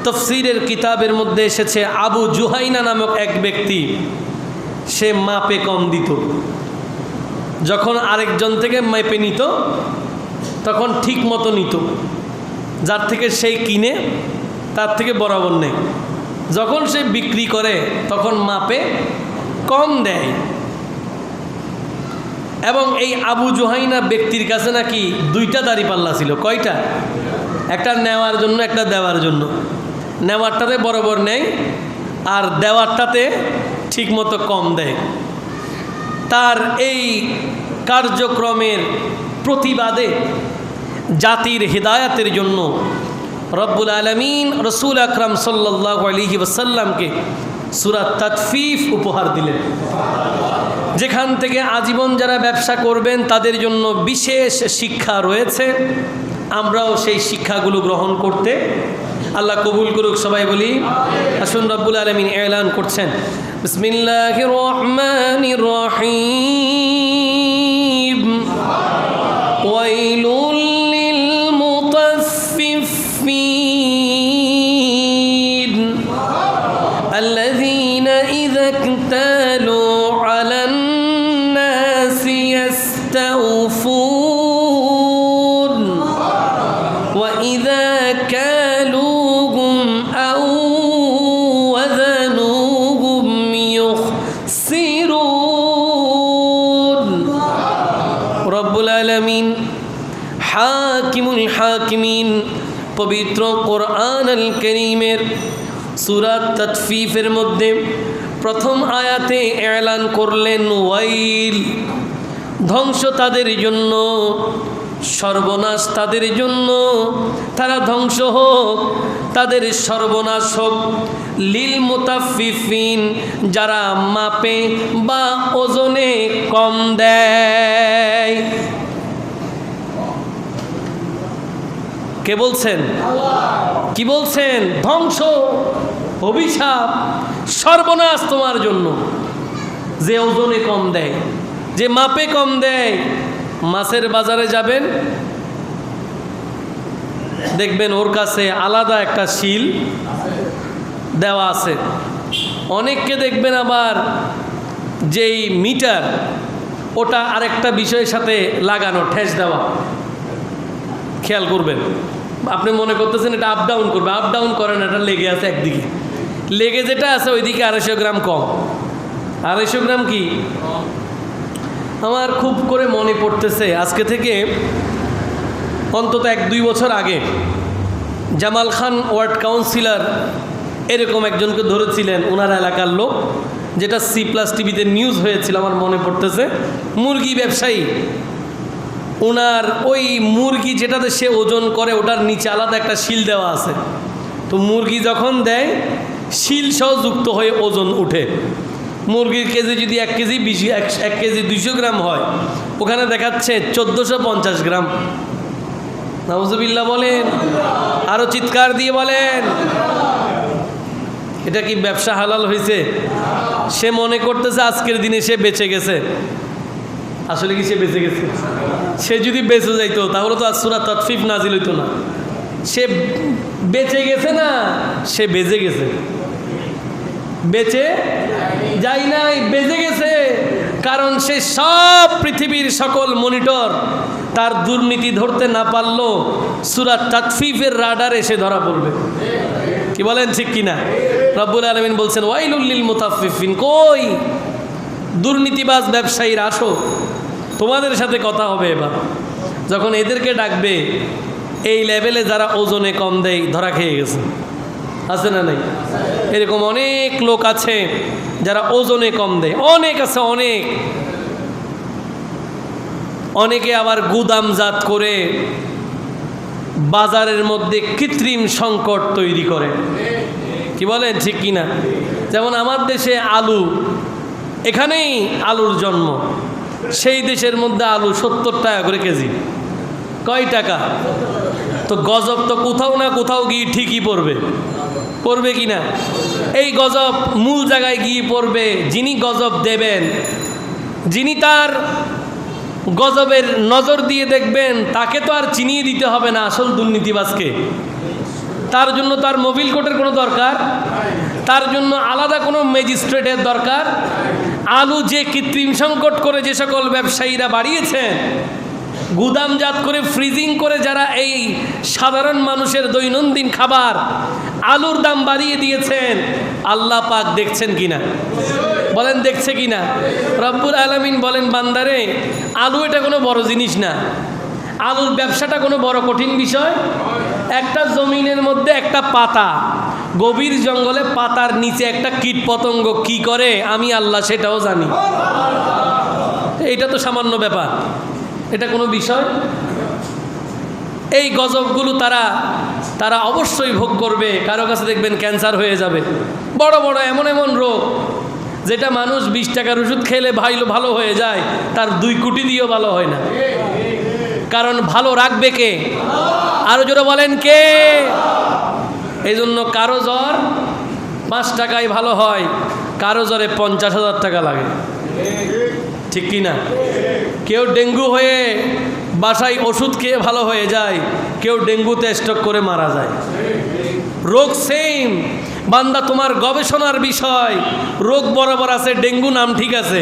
তাফসীরের কিতাবের মধ্যে এসেছে আবু জুহাইনা নামক এক ব্যক্তি, সে মাপে কম দিত। যখন আরেকজন থেকে মাপে নিত তখন ঠিক মতো নিত, যার থেকে সেই কিনে তার থেকে বরাবর নেই। যখন সে বিক্রি করে তখন মাপে কম দেয়। এবং এই আবু জুহাইনা ব্যক্তির কাছে নাকি 2টা দাড়িপাল্লা ছিল। কয়টা? একটা নেওয়ার জন্য, একটা দেওয়ার জন্য। নেওয়ারটাতে বরাবর নেয় আর দেওয়ারটাতে ঠিক মতো কম দেয়। তার এই কার্যক্রমের প্রতিবাদে জাতির হিদায়াতের জন্য রব্বুল আলামিন রসুল আকরাম সাল্লাল্লাহু আলাইহি ওয়াসাল্লামকে সূরা তাতফিফ উপহার দিলেন, যেখান থেকে আজীবন যারা ব্যবসা করবেন তাদের জন্য বিশেষ শিক্ষা রয়েছে। আমরাও সেই শিক্ষাগুলো গ্রহণ করতে আল্লাহ কবুল করুক। সবাই বলি আসুন। রব্বুল আলামিন এলান করছেন, বিসমিল্লাহির রহমানির রহিম, ওয়াইলুল লিল মুতাফফিফিন আল্লাযীনা ইযা ইকতালু আলান নাসি ইস্তাওফুন ওয়া ইযা কালুহুম আও ওয়াযানুহুম ইউখসিরুন। রব্বুল আলামিন আহকামুল হাকিমিন পবিত্র কোরআন আল কারীমের সূরা তাতফিফের মধ্যে প্রথম আয়াতে এলান করলেন ওয়াইল, ধ্বংস তাদের জন্য, সর্বনাশ তাদের জন্য, তারা ধ্বংস হোক, তাদের সর্বনাশ হোক। লিল মুতাফফিফিন, যারা মাপে বা ওজনে কম দেয়। কে বলছেন? কি বলছেন? ধ্বংস, অভিশাপ, সর্বনাশ তোমার জন্য যে ওজনে কম দেয়, যে মাপে কম দেয়। মাছের বাজারে যাবেন, দেখবেন ওর কাছে আলাদা একটা শিল দেওয়া আছে। অনেককে দেখবেন আবার যেই মিটার, ওটা আরেকটা বিষয়ের সাথে লাগানো, ঠেস দেওয়া। খেয়াল করবেন, আপনি মনে করতেছেন এটা আপ ডাউন করবে, আপ ডাউন করে না, এটা লেগে আছে একদিকে। লেগে যেটা আছে ওইদিকে 250 গ্রাম কম। 250 গ্রাম কি? আমার খুব করে মনে পড়তেছে, আজকে থেকে অন্তত 1-2 বছর আগে জামাল খান ওয়ার্ড কাউন্সিলর এরকম একজনকে ধরেছিলেন, ওনার এলাকার লোক, যেটা C+ টিভিতে নিউজ হয়েছিল আমার মনে পড়তেছে। মুরগি ব্যবসায়ী, ওনার ওই মুরগি যেটাতে সে ওজন করে ওটার নিচে আলাদা একটা শিল দেওয়া আছে। তো মুরগি যখন দেয় শিল সহ যুক্ত হয়ে ওজন উঠে। মুরগির কেজি যদি 1 কেজি 1 কেজি 200 গ্রাম হয়, ওখানে দেখাচ্ছে 1450 গ্রাম। নাউজুবিল্লাহ বলেন, আরও চিৎকার দিয়ে বলেন। এটা কি ব্যবসা হালাল হয়েছে? সে মনে করতেছে আজকের দিনে সে বেঁচে গেছে। আসলে কি সে বেঁচে গেছে? সে যদি বেঁচে যাইতো তাহলে তো আর সূরা তাতফিফ নাজিল হইতো না। সে বেঁচে গেছে না, সে বেঁচে গেছে, বেঁচে যাই নাই, বেঁচে গেছে। কারণ সে সব পৃথিবীর সকল মনিটর তার দুর্নীতি ধরতে না পারলো, সূরা তাতফিফের রাডার এসে ধরা পড়বে। কি বলেন, ঠিক কিনা? রব্বুল আলামিন বলছেন ওয়াইলুল লিল মুতাফফিফিন। কই দুর্নীতিবাজ ব্যবসায়ীরা, আসো, তোমাদের সাথে কথা হবে এবার। যখন এদেরকে ডাকবে, এই লেভেলে যারা ওজনে কম দেয় ধরা খেয়ে গেছে। আছে না নাই? এরকম অনেক লোক আছে যারা ওজনে কম দেয়, অনেক আছে, অনেক। অনেকে আবার গুদামজাত করে বাজারের মধ্যে কৃত্রিম সংকট তৈরি করে। কি বলেন, ঠিক কিনা? যেমন আমার দেশে আলু, এখানেই আলুর জন্ম, সেই দেশের মধ্যে আলু 70 টাকা করে কেজি। কয় টাকা? তো গজব তো কোথাও না কোথাও গিয়ে ঠিকই পড়বে, পড়বে কি না? এই গজব মূল জায়গায় গিয়ে পড়বে। যিনি গজব দেবেন, যিনি তার গজবের নজর দিয়ে দেখবেন, তাকে তো আর চিনিয়ে দিতে হবে না আসল দুর্নীতিবাজকে। তার জন্য তার মোবিল কোর্টের কোনো দরকার, তার জন্য আলাদা কোনো ম্যাজিস্ট্রেটের দরকার। আলু যে কৃত্রিম সংকট করে যে সকল ব্যবসায়ীরা বাড়িয়েছেন, গুদামজাত করে ফ্রিজিং করে যারা এই সাধারণ মানুষের দৈনন্দিন খাবার আলুর দাম বাড়িয়ে দিয়েছেন, আল্লাহ পাক দেখছেন কিনা? বলেন, দেখছে কিনা? রব্বুল আলামিন বলেন, বান্দারে, আলু এটা কোনো বড় জিনিস না, আলুর ব্যবসাটা কোনো বড় কঠিন বিষয়। একটা জমিনের মধ্যে একটা পাতা, গভীর জঙ্গলে পাতার নিচে একটা কীট পতঙ্গ কি করে আমি আল্লাহ সেটাও জানি। এটা তো সামান্য ব্যাপার, এটা কোনো বিষয়? এই গজবগুলো তারা অবশ্যই ভোগ করবে। কারো কাছে দেখবেন ক্যান্সার হয়ে যাবে, বড় বড় এমন এমন রোগ যেটা মানুষ 20 টাকার ওষুধ খেলে ভালো হয়ে যায়, তার 2 কোটি দিয়েও ভালো হয় না। কারণ ভালো রাখবে কে? আরো জোরে বলেন, কে? এই জন্য কারো জ্বর 5 টাকায় ভালো হয়, কারো জ্বরে 50,000 টাকা লাগে। ঠিক কি না? কেউ ডেঙ্গু হয়ে বাসায় ওষুধ খেয়ে ভালো হয়ে যায়, কেউ ডেঙ্গুতে স্ট্রোক করে মারা যায়। রোগ সেম। বান্দা, তোমার গবেষণার বিষয়, রোগ বরাবর আছে, ডেঙ্গু নাম ঠিক আছে,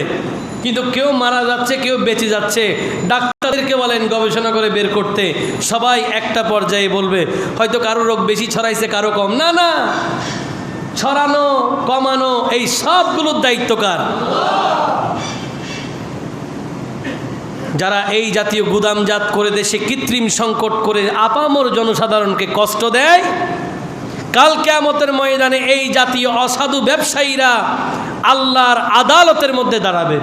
কিন্তু কেউ মারা যাচ্ছে, কেউ বেঁচে যাচ্ছে। ডাক্তারদেরকে বলেন গবেষণা করে বের করতে, সবাই একটা পর্যায়ে বলবে হয়তো কারো রোগ বেশি ছড়াইছে, কারো কম। না না, ছড়ানো কমানো এই সবগুলোর দায়িত্ব কার? যারা এই জাতীয় গুদামজাত করে দেশে কৃত্রিম সংকট করে আপামর জনসাধারণকে কষ্ট দেয়, কাল কিয়ামতের ময়দানে এই জাতীয় অসাধু ব্যবসায়ীরা আল্লাহর আদালতের মধ্যে দাঁড়াবে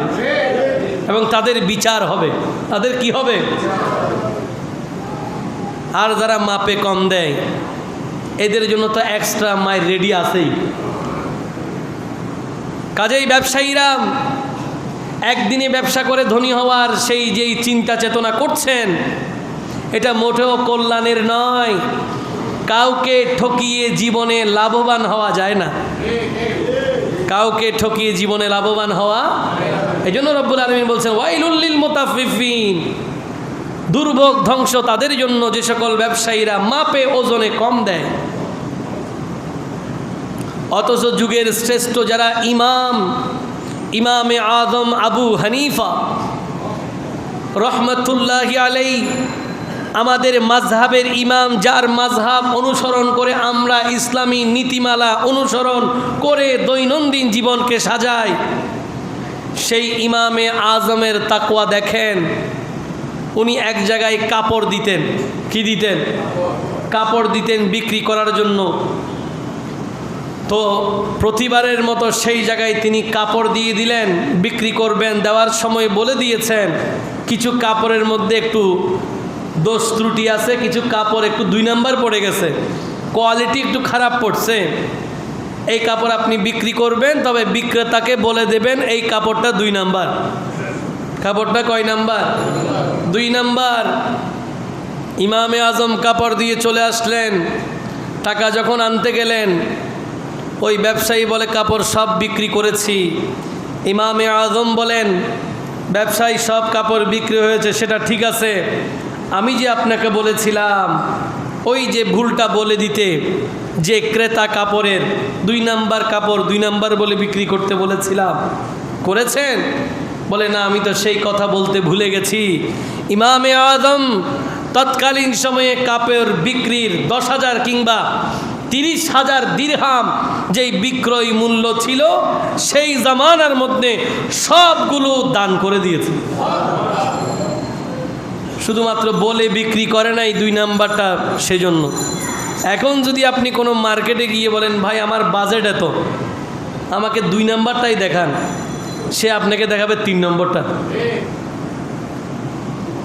এবং তাদের বিচার হবে। তাদের কি হবে? আর যারা মাপে কম দেয় এদের জন্য তো এক্সট্রা মাইর রেডি আছেই। কাজেই ব্যবসায়ীরা একদিনে ব্যবসা করে ধনী হওয়ার সেই যেই চিন্তা চেতনা করছেন, এটা মোটেও কল্যাণের নয়। কাউকে ঠকিয়ে জীবনে লাভবান হওয়া যায় না, কাউকে ঠকিয়ে জীবনে লাভবান হওয়া। এই জন্য রব্বুল আলামিন বলছেন ওয়াইলুল লিল মুতাফফিফিন, দুর্ভোগ ধ্বংস তাদের জন্য যে সকল ব্যবসায়ীরা মাপে ওজনে কম দেয়। অথচ যুগের শ্রেষ্ঠ যারা ইমামে আজম আবু হানিফা রহমতুল্লাহি আলাইহি, আমাদের মাযহাবের ইমাম, যার মাযহাব অনুসরণ করে আমরা ইসলামী নীতিমালা অনুসরণ করে দৈনন্দিন জীবনকে সাজাই, সেই ইমামে আজমের তাকওয়া দেখেন। উনি এক জায়গায় কাপড় দিতেন। কি দিতেন? কাপড় দিতেন বিক্রি করার জন্য। তো প্রতিবারের মতো সেই জায়গায় তিনি কাপড় দিয়ে দিলেন, বিক্রি করবেন। দেওয়ার সময় বলে দিয়েছেন কিছু কাপড়ের মধ্যে একটু দোষ ত্রুটি আছে, কিছু কাপড় একটু 2 নাম্বার পড়ে গেছে, কোয়ালিটি একটু খারাপ পড়ছে। এই কাপড় আপনি বিক্রি করবেন, তবে বিক্রেতাকে বলে দেবেন এই কাপড়টা 2 নাম্বার। কাপড়টা কয় নাম্বার? 2 নাম্বার। ইমামে আজম কাপড় দিয়ে চলে আসলেন। টাকা যখন আনতে গেলেন, ওই ব্যবসায়ী বলে কাপড় সব বিক্রি করেছি। ইমামে আজম বলেন ব্যবসায়ী সব কাপড় বিক্রি হয়েছে, সেটা ঠিক আছে। আমি যে আপনাকে বলেছিলাম ওই যে ভুলটা বলে দিতে, যে ক্রেতা কাপড়ের 2 নাম্বার কাপড় 2 নাম্বার বলে বিক্রি করতে বলেছিলাম, করেছেন? বলে না, আমি তো সেই কথা বলতে ভুলে গেছি। ইমামে আজম তৎকালীন সময়ে কাপড় বিক্রির 10,000 কিংবা 30,000 দিরহাম যেই বিক্রয় মূল্য ছিল, সেই জামানার মধ্যে সবগুলো দান করে দিয়েছে। শুধুমাত্র বলে বিক্রি করে নাই 2 নাম্বারটা, সেজন্য। এখন যদি আপনি কোনো মার্কেটে গিয়ে বলেন ভাই আমার বাজেট এত, আমাকে 2 নাম্বারটাই দেখান, সে আপনাকে দেখাবে 3 নম্বরটা।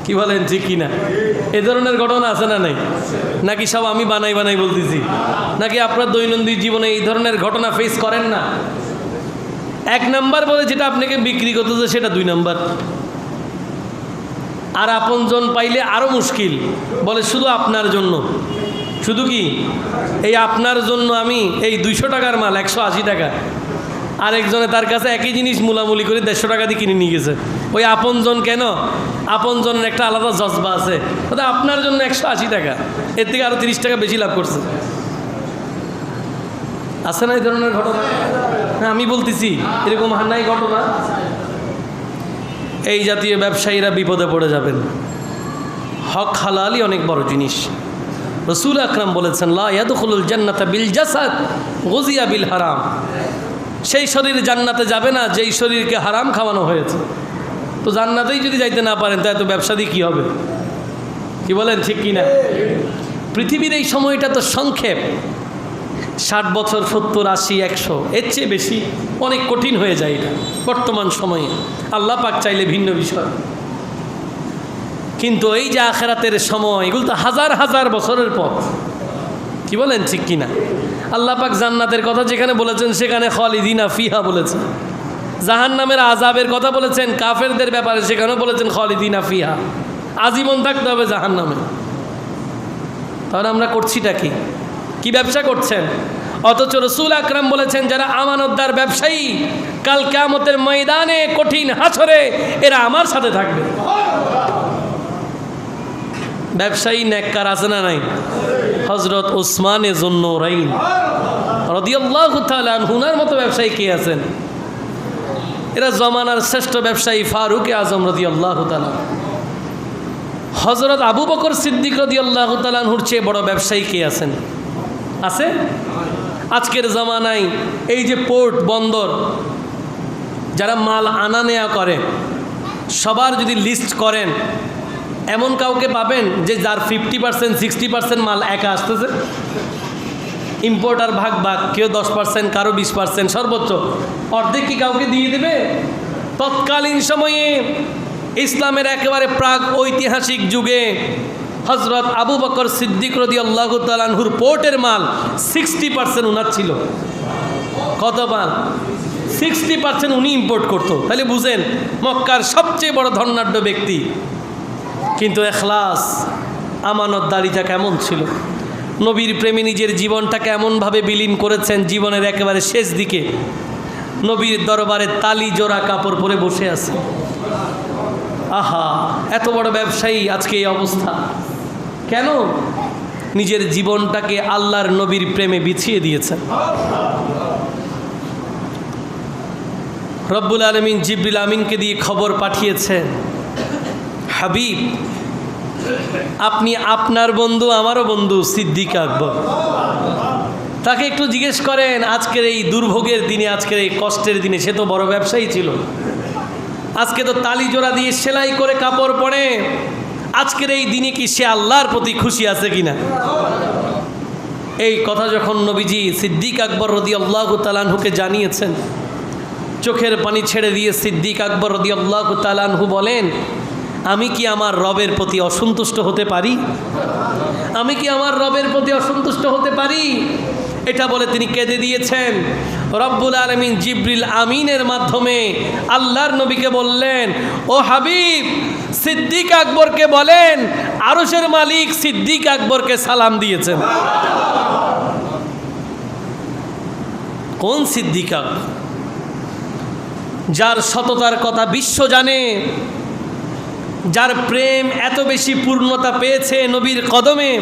কি বলেন, ঠিক কি না? এ ধরনের ঘটনা আছে না নাই? নাকি সব আমি বানাই বলতেছি? নাকি আপনার দৈনন্দিন জীবনে এই ধরনের ঘটনা ফেস করেন না? 1 নাম্বার বলে যেটা আপনাকে বিক্রি করতেছে সেটা 2 নাম্বার। আর আপনজন পাইলে আরও মুশকিল, বলে শুধু আপনার জন্য। শুধু কি এই আপনার জন্য আমি এই 200 টাকার মাল 180 টাকা, আরেকজনে তার কাছে একই জিনিস মূলামূলি করে 150 টাকা দিয়ে কিনে নিয়ে গেছে। ওই আপনজন কেন? আপনজনের একটা আলাদা জজবা আছে, আপনার জন্য 180 টাকা, এর থেকে আরও 30 টাকা বেশি লাভ করছে। আছে না এই ধরনের ঘটনা? হ্যাঁ, আমি বলতেছি এরকম হান্নাই ঘটনা। এই জাতীয় ব্যবসায়ীরা বিপদে পড়ে যাবেন। হক হালালি অনেক বড় জিনিস। রাসূল আকরাম বলেছেন লা ইয়াদখুলুল জান্নাতা বিল জাসাদ গুযিয়া বিল হারাম। সেই শরীর জান্নাতে যাবে না যেই শরীরকে হারাম খাওয়ানো হয়েছে। তো জান্নাতেই যদি যাইতে না পারেন, তাই তো ব্যবসা দিয়ে কী হবে? কি বলেন, ঠিক কি না? পৃথিবীর এই সময়টা তো সংক্ষেপ, 60 বছর, 70, 80, 100, এর চেয়ে বেশি অনেক কঠিন হয়ে যায় এটা বর্তমান সময়ে। আল্লাহ পাক চাইলে ভিন্ন বিষয়, কিন্তু এই যে আখিরাতের সময়, এগুলো তো হাজার হাজার বছরের পথ। কি বলেন, ঠিক কি না? আল্লাহ পাক জান্নাতের কথা যেখানে বলেছেন সেখানে খালিদিনা ফিহা বলেছেন। জাহান্নামের আযাবের কথা বলেছেন কাফেরদের ব্যাপারে, সেখানেও বলেছেন খালিদিনা ফিহা, আজীবন থাকতে হবে জাহান্নামে। তাহলে আমরা করছিটা কি? কি ব্যবসা করছেন? অথচ রাসূল আকরাম বলেছেন যারা আমানতদার ব্যবসায়ী, কাল কিয়ামতের ময়দানে কঠিন হাসরে এরা আমার সাথে থাকবে। ব্যবসায়ী নেককার আছে না নাই? হযরত উসমানে যুন্নুরাইন রাদিয়াল্লাহু তাআলা আনহুর মতো ব্যবসায়ী কে আছেন? এরা জমানার শ্রেষ্ঠ ব্যবসায়ী ফারুক আজম রাদিয়াল্লাহু তাআলা। হযরত আবু বকর সিদ্দিক রাদিয়াল্লাহু তাআলা আনহুর চেয়ে বড় ব্যবসায়ী কে আছেন? আছে? আজকের জামানায় এই যে পোর্ট বন্দর, যারা মাল আনা নেয়া করে, সবার যদি লিস্ট করেন, এমন কাউকে পাবেন যে যার 50% 60% মাল একা আসতেছে। ইম্পোর্টার ভাগ ভাগ, কেউ 10%, কারো 20%, সর্বোচ্চ অর্ধেক কি কাউকে দিয়ে দেবে? তৎকালীন সময়ে ইসলামের একেবারে প্রাক ঐতিহাসিক যুগে হজরত আবু বকর সিদ্দিক রাদিয়াল্লাহু তাআলা আনহুর পোর্টের মাল 60% উনার ছিল। কত মাল? 60% উনি ইম্পোর্ট করতো। তাহলে বুঝেন মক্কার সবচেয়ে বড় ধনাঢ্য ব্যক্তি। কিন্তু এখলাস, আমানতদারিটা কেমন ছিল? নবীর প্রেমে নিজের জীবনটাকে এমনভাবে বিলীন করেছেন, জীবনের একেবারে শেষ দিকে নবীর দরবারে তালি জোড়া কাপড় পরে বসে আছে। আহা, এত বড় ব্যবসায়ী আজকে এই অবস্থা কেন? নিজের জীবনটাকে আল্লাহর নবীর প্রেমে বিছিয়ে দিয়েছেন। রব্বুল আলামিন জিবরিল আমিনকে দিয়ে খবর পাঠিয়েছেন, হাবিব আপনি আপনার বন্ধু, আমারও বন্ধু সিদ্দিক আকবর, তাকে একটু জিজ্ঞেস করেন আজকের এই দুর্ভোগের দিনে, আজকের এই কষ্টের দিনে, সে তো বড় ব্যবসায়ী ছিল, আজকে তো তালি জোড়া দিয়ে সেলাই করে কাপড় পরে, আজকের এই দিনে কি সে আল্লাহর প্রতি খুশি আছে কিনা? এই কথা যখন নবীজি সিদ্দিক আকবর রাদিয়াল্লাহু তাআলা আনহুকে জানিয়েছেন, চোখের পানি ছেড়ে দিয়ে সিদ্দিক আকবর রাদিয়াল্লাহু তাআলা আনহু বলেন, আমি কি আমার রবের প্রতি অসন্তুষ্ট হতে পারি? আমি কি আমার রবের প্রতি অসন্তুষ্ট হতে পারি? এটা বলে তিনি কেঁদে দিয়েছেন। রব্বুল আলামিন জিবরিল আমিনের মাধ্যমে আল্লাহর নবীকে বললেন, ও হাবিব সিদ্দিক আকবরকে বলেন আরশের মালিক সিদ্দিক আকবরকে সালাম দিয়েছেন। কোন সিদ্দিক আকবর? যার সততার কথা বিশ্ব জানে, যার প্রেম এত বেশি পূর্ণতা পেয়েছে নবীর কদমে।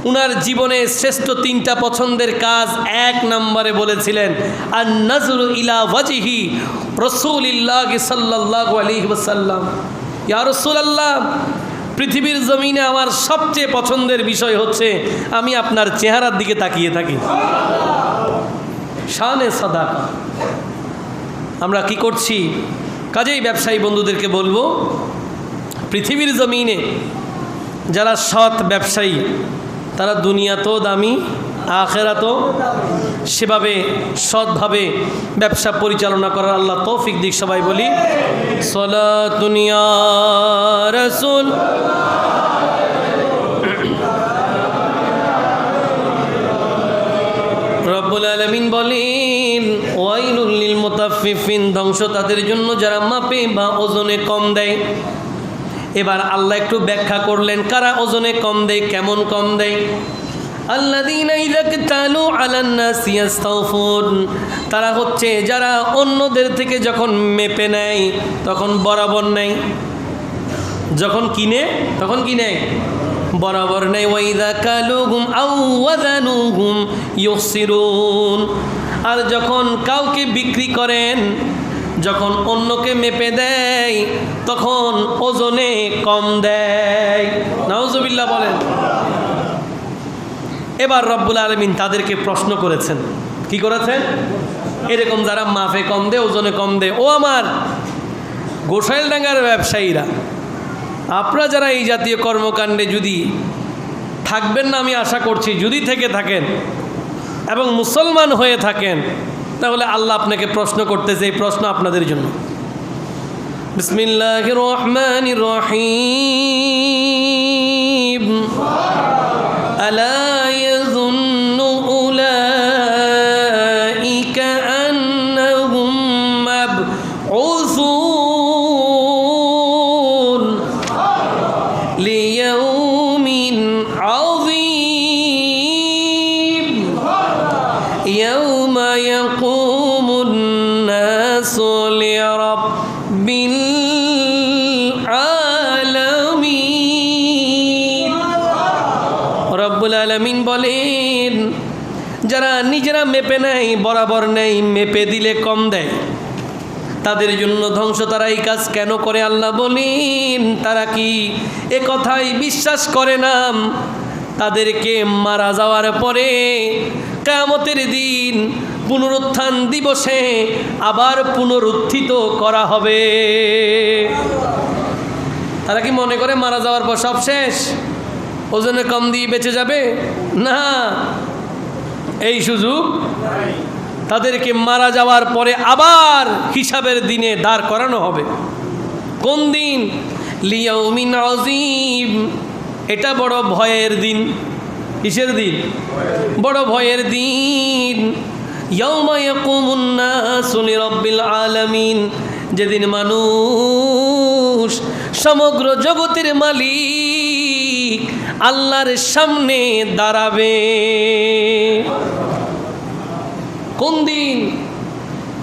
উনার জীবনে শ্রেষ্ঠ 3টা পছন্দের কাজ 1 নম্বরে বলেছিলেন আন নাজরু ইলা ওয়াজহি রাসূলিল্লাহ সাল্লাল্লাহু আলাইহি ওয়াসাল্লাম। ইয়া রাসূলুল্লাহ, পৃথিবীর জমিনে আমার সবচেয়ে পছন্দের বিষয় হচ্ছে আমি আপনার চেহারার দিকে তাকিয়ে থাকি। শানে সাদাকা। আমরা কি করছি? কাজেই ব্যবসায়ী বন্ধুদেরকে বলবো, পৃথিবীর জমিনে যারা সৎ ব্যবসায়ী তারা দুনিয়াতেও দামি, আখেরাতেও সেভাবে সৎভাবে ব্যবসা পরিচালনা করার আল্লাহ তৌফিক দিক। সবাই বলি সালাতুন ইয়া রাসূল। রব্বুল আলামিন বলেন, ওয়াইলুল লিল মুতাফফিফিন, ধ্বংস তাদের জন্য যারা মাপে বা ওজনে কম দেয়। এবার আল্লাহ একটু ব্যাখ্যা করলেন কারা ওজনে কম দেয়, কেমন কম দেয়। আল্লাযীনা ইযা ইকতালু আলান নাসি ইস্তাওফুন, তারা হচ্ছে যারা অন্যদের থেকে যখন মেপে নেয় তখন বরাবর নেয়, যখন কিনে তখন কি নেয়? বরাবর নেয়। ওয়া ইযা কালুহুম আও ওয়াজানুহুম ইউখসিরুন, আর যখন কাউকে বিক্রি করেন, যখন অন্যকে মেপে দেয় তখন ওজনে কম দেয়। নাউজুবিল্লাহ বলেন। এবার রব্বুল আলামিন তাদেরকে প্রশ্ন করেছেন। কি করেছেন? এরকম যারা মাপে কম দেয়, ওজনে কম দেয়, ও আমার গোসাইলডাঙ্গার ব্যবসায়ীরা, আপনারা যারা এই জাতীয় কর্মকাণ্ডে যদি থাকবেন না, আমি আশা করছি যদি থেকে থাকেন এবং মুসলমান হয়ে থাকেন, তাহলে আল্লাহ আপনাকে প্রশ্ন করতেছে। এই প্রশ্ন আপনাদের জন্য। বিসমিল্লাহির রহমানির রহিম। আলা ইয়াযুন্নু উলাইকা আন্নাহুম মাবউসুন লিয়াউমিন আযীম ইয়াউমা ইয়াকুমুন নাসু লিরাব্বিল আলামিন। রব্বুল আলামিন বলেন, যারা নিজেরা মেপে নেয়, বরাবর নেই, মেপে দিলে কম দেয়, তাদের জন্য ধ্বংস। তারা এই কাজ কেন করে? আল্লাহ বলেন, তারা কি এ কথাই বিশ্বাস করে না তাদেরকে মারা যাওয়ার পরে কিয়ামতের দিন পুনরুত্থান দিবসে আবার পুনরুত্থিত করা হবে। তারা কি মনে করে মারা যাওয়ার পর সব শেষ, ওজনে কম দিয়ে বেঁচে যাবে? না, এই সুযোগ তাদেরকে মারা যাওয়ার পরে আবার হিসাবের দিনে দাঁড় করানো হবে। কোন দিন? লিয়াউমিন আযীম, এটা বড় ভয়ের দিন। কিসের দিন? বড় ভয়ের দিন। ইয়াউমা ইয়াকুমুন নাসু লিরাব্বিল আলামিন, যেদিন মানুষ সমগ্র জগতের মালিক আল্লাহর সামনে দাঁড়াবে। কোন দিন?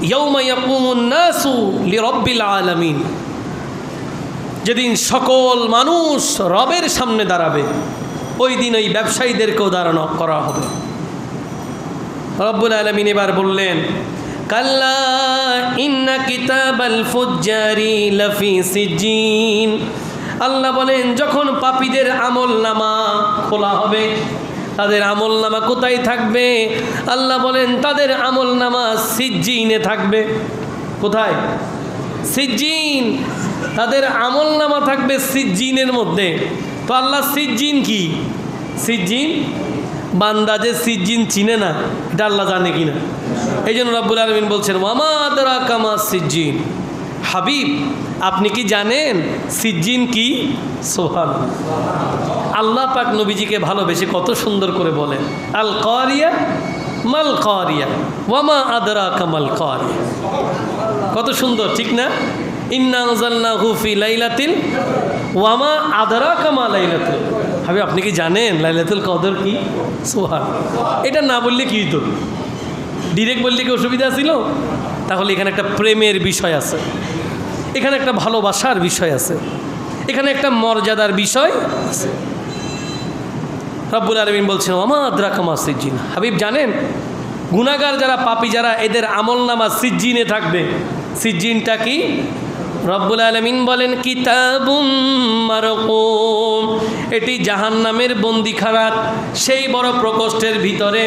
ইয়াউমা ইয়াকুমুন নাসু লিরাব্বিল আলামিন, যেদিন সকল মানুষ রবের সামনে দাঁড়াবে। ওই দিন ওই ব্যবসায়ীদেরকেও দাঁড়ানো করা হবে। রব্বুল আলামিন এবার বললেন, কাল্লা ইন্না কিতাবাল ফুজ্জারি লাফি সিজ্জিন। আল্লাহ বলেন, যখন পাপীদের আমলনামা খোলা হবে, তাদের আমলনামা কোথায় থাকবে? আল্লাহ বলেন, তাদের আমলনামা সিজ্জিনে থাকবে। কোথায়? সিজ্জিন। তাদের আমলনামা থাকবে সিজ্জিনের মধ্যে। তো আল্লাহ সিজ্জিন কি? সিজ্জিন, বান্দা যে সিজ্জিন চিনে না, এটা আল্লাহ জানে কিনা। এই জন্য রব্বুল আলামিন বলছেন, ওয়ামা আদরাকা মা সিজ্জিন। হাবিব, আপনি কি জানেন সিজ্জিন কি? সুবহানাল্লাহ। আল্লাহ পাক নবীজিকে ভালোবেসে কত সুন্দর করে বলেন, আল কারিয়া মাল কারিয়া ওয়ামা আদরাকা মাল কারিয়া। কত সুন্দর, ঠিক না? ইন্না আনজালনাহু ফি লাইলাতিল ওয়ামা আদরাকা মা লাইলাতুল। হাবিব, আপনি কি জানেন লাইলাতুল কদর কি? সুবহানাল্লাহ। এটা না বললে কি হতো? ডিরেক্ট বললে কি অসুবিধা ছিল? তাহলে এখানে একটা প্রেমের বিষয় আছে, এখানে একটা ভালোবাসার বিষয় আছে, এখানে একটা মর্যাদার বিষয় আছে। রব্বুল আলামিন বলছেন, ওয়ামা আদরাকা মা সিজ্জিন। হাবিব জানেন, গুনাহগার যারা, পাপী যারা, এদের আমলনামা সিজ্জিনে থাকবে। সিজ্জিনটা কি? রব্বুল আলামিন বলেন, কিতাবুম মারকুম। এটি জাহান্নামের বন্দিখানার সেই বড় প্রকোষ্ঠের ভিতরে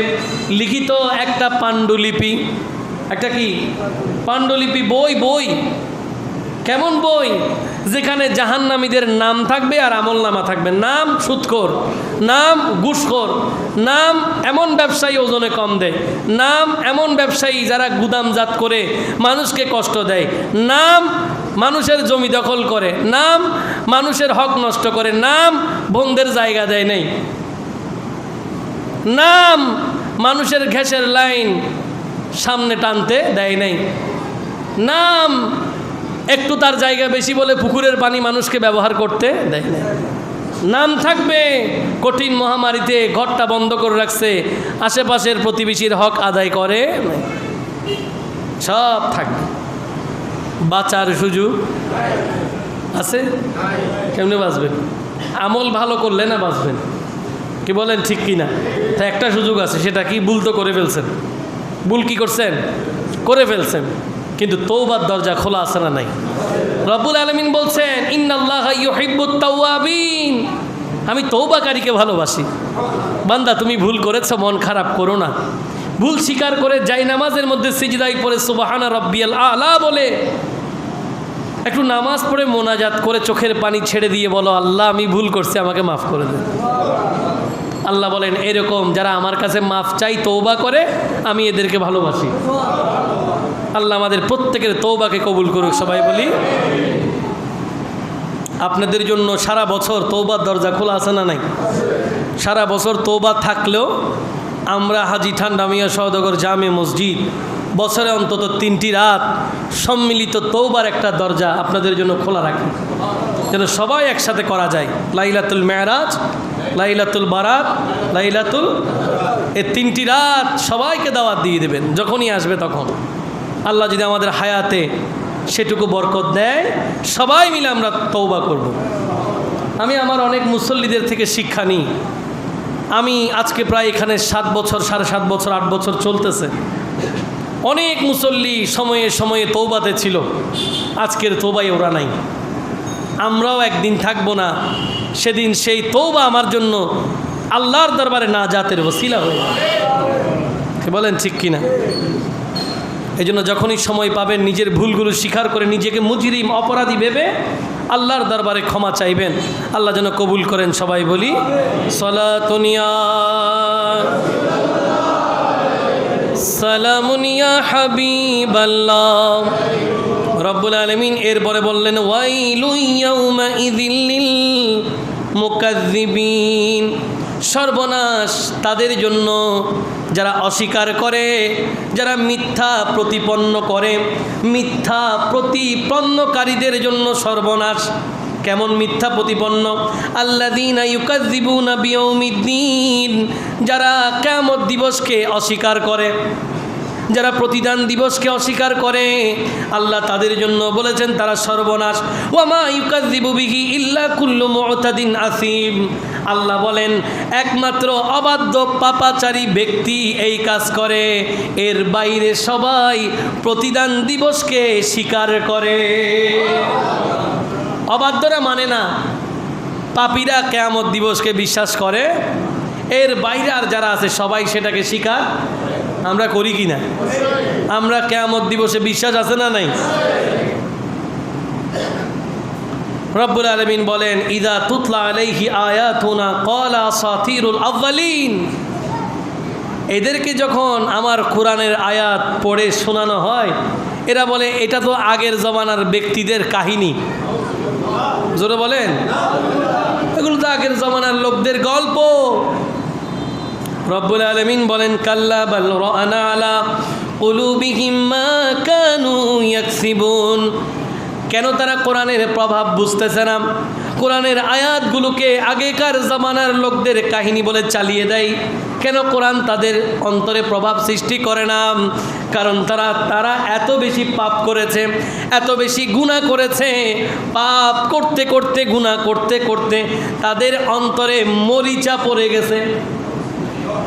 লিখিত একটা পাণ্ডুলিপি। একটা কি? পাণ্ডুলিপি, বই। বই কেমন বই? যেখানে জাহান্নামীদের নাম থাকবে আর আমলনামা থাকবে। নাম সুদখোর, নাম ঘুষখোর, নাম এমন ব্যবসায়ী ওজনে কম দেয়, নাম এমন ব্যবসায়ী যারা গুদামজাত করে মানুষকে কষ্ট দেয়, নাম মানুষের জমি দখল করে, নাম মানুষের হক নষ্ট করে, নাম বন্ধের জায়গা দেয় নাই, নাম মানুষের ঘ্যাসের লাইন সামনে টানতে দেয় নাই, নাম একটু তার জায়গা বেশি বলে পুকুরের পানি মানুষকে ব্যবহার করতে দেয় না। নাম থাকবে, কঠিন মহামারীতে ঘরটা বন্ধ করে রাখছে, আশেপাশের প্রতিবেশীর হক আদায় করে, সব থাকবে। বাঁচার সুযোগ আছে? কেমনে বাঁচবেন? আমল ভালো করলে না বাঁচবেন? কি বলেন, ঠিক কি না? তা একটা সুযোগ আছে, সেটা কি? ভুল তো করে ফেলছেন। ভুল কি করছেন? করে ফেলছেন, কিন্তু তৌবার দরজা খোলা আছে না নাই? রব্বুল আলামিন বলছেন, ইন্নাল্লাহা ইউহিব্বুত তাওয়াবিন। আমি তৌবাকারীকে ভালোবাসি। বান্দা, তুমি ভুল করেছো, মন খারাপ করো না। ভুল স্বীকার করে যাই নামাজের মধ্যে সিজদায় পড়ে সুবহানা রাব্বিয়াল আলা বলে একটু নামাজ পড়ে মোনাজাত করে চোখের পানি ছেড়ে দিয়ে বলো, আল্লাহ আমি ভুল করছি, আমাকে মাফ করে দেন। আল্লাহ বলেন, এরকম যারা আমার কাছে মাফ চাই, তৌবা করে, আমি এদেরকে ভালোবাসি। আল্লাহ আমাদের প্রত্যেকের তৌবাকে কবুল করুক। সবাই বলি, আপনাদের জন্য সারা বছর তৌবার দরজা খোলা আছে না নাই? সারা বছর তৌবা থাকলেও আমরা হাজী ঠান্ডা মিয়া সওদাগর জামে মসজিদ বছরে অন্তত 3টি রাত সম্মিলিত তৌবার একটা দরজা আপনাদের জন্য খোলা রাখি, যেন সবাই একসাথে করা যায়। লাইলাতুল মেরাজ, লাইলাতুল বারাত, লাইলাতুল, এই 3টি রাত সবাইকে দাওয়াত দিয়ে দেবেন যখনই আসবে তখন। আল্লাহ যদি আমাদের হায়াতে সেটুকু বরকত দেয়, সবাই মিলে আমরা তওবা করব। আমি আমার অনেক মুসল্লিদের থেকে শিক্ষা নিই। আমি আজকে প্রায় এখানে 7 বছর, 7.5 বছর, 8 বছর চলতেছে। অনেক মুসল্লি সময়ে সময়ে তৌবাতে ছিল, আজকের তৌবায় ওরা নাই। আমরাও একদিন থাকবো না, সেদিন সেই তৌবা আমার জন্য আল্লাহর দরবারে নাজাতের ওসিলা হয়ে যাবে। বলেন ঠিক কিনা? এই জন্য যখনই সময় পাবেন নিজের ভুলগুলো স্বীকার করে নিজেকে মুজরিম অপরাধী ভেবে আল্লাহর দরবারে ক্ষমা চাইবেন। আল্লাহ যেন কবুল করেন। সবাই বলি সালাতুনিয়া সালামুনিয়া হাবিবাল্লাহ। রব্বুল আলামিন এরপরে বললেন ওয়াইলু ইয়াউমা ইযিল লিল মুকাজ্জিবিন, সর্বনাশ তাদের জন্য যারা অস্বীকার করে, যারা মিথ্যা প্রতিপন্ন করে। মিথ্যা প্রতিপন্নকারীদের জন্য সর্বনাশ। কেমন মিথ্যা প্রতিপন্ন? আল্লাযীনা ইউকাযযিবুনা বিয়াউমিদ্দিন, যারা কিয়ামত দিবসকে অস্বীকার করে, যারা প্রতিদান দিবসকে অস্বীকার করে, আল্লাহ তাদের জন্য বলেছেন তারা সর্বনাশ। ওয়ামা ইউকাযযিবু বিহি ইল্লা কুল্লু মু'তাদিন আসিম, আল্লাহ বলেন একমাত্র অবাধ্য পাপাচারী ব্যক্তি এই কাজ করে, এর বাইরে সবাই প্রতিদান দিবসকে স্বীকার করে। অবাধ্যরা মানে না, পাপীরা কিয়ামত দিবসকে বিশ্বাস করে, এর বাইরে আর যারা আছে সবাই সেটাকে স্বীকার আমরা করি কি না? আমরা কিয়ামত দিবসে বিশ্বাস আছে না নাই? রব্বুল আলামিন বলেন ইযা তুতলা আলাইহি আয়াতুনা ক্বালা আসাতিরুল আউয়ালিন, এদেরকে যখন আমার কোরআনের আয়াত পড়ে শোনানো হয় এরা বলে এটা তো আগের জমানার ব্যক্তিদের কাহিনী। জোরে বলেন, এগুলো তো আগের জমানার লোকদের গল্প। রব্বুল আলামিন বলেন কাল্লা বাল রানা আলা কুলুবিহিম মা কানু ইয়াকসিবুন, কেন তারা কোরআনের প্রভাব বুঝতেছে না? কোরআনের আয়াতগুলোকে আগেকার জামানার লোকদের কাহিনী বলে চালিয়ে দেয়। কেন কোরআন তাদের অন্তরে প্রভাব সৃষ্টি করে না? কারণ তারা এত বেশি পাপ করেছে, এত বেশি গুনাহ করেছে। পাপ করতে করতে গুনাহ করতে করতে তাদের অন্তরে মরিচা পড়ে গেছে।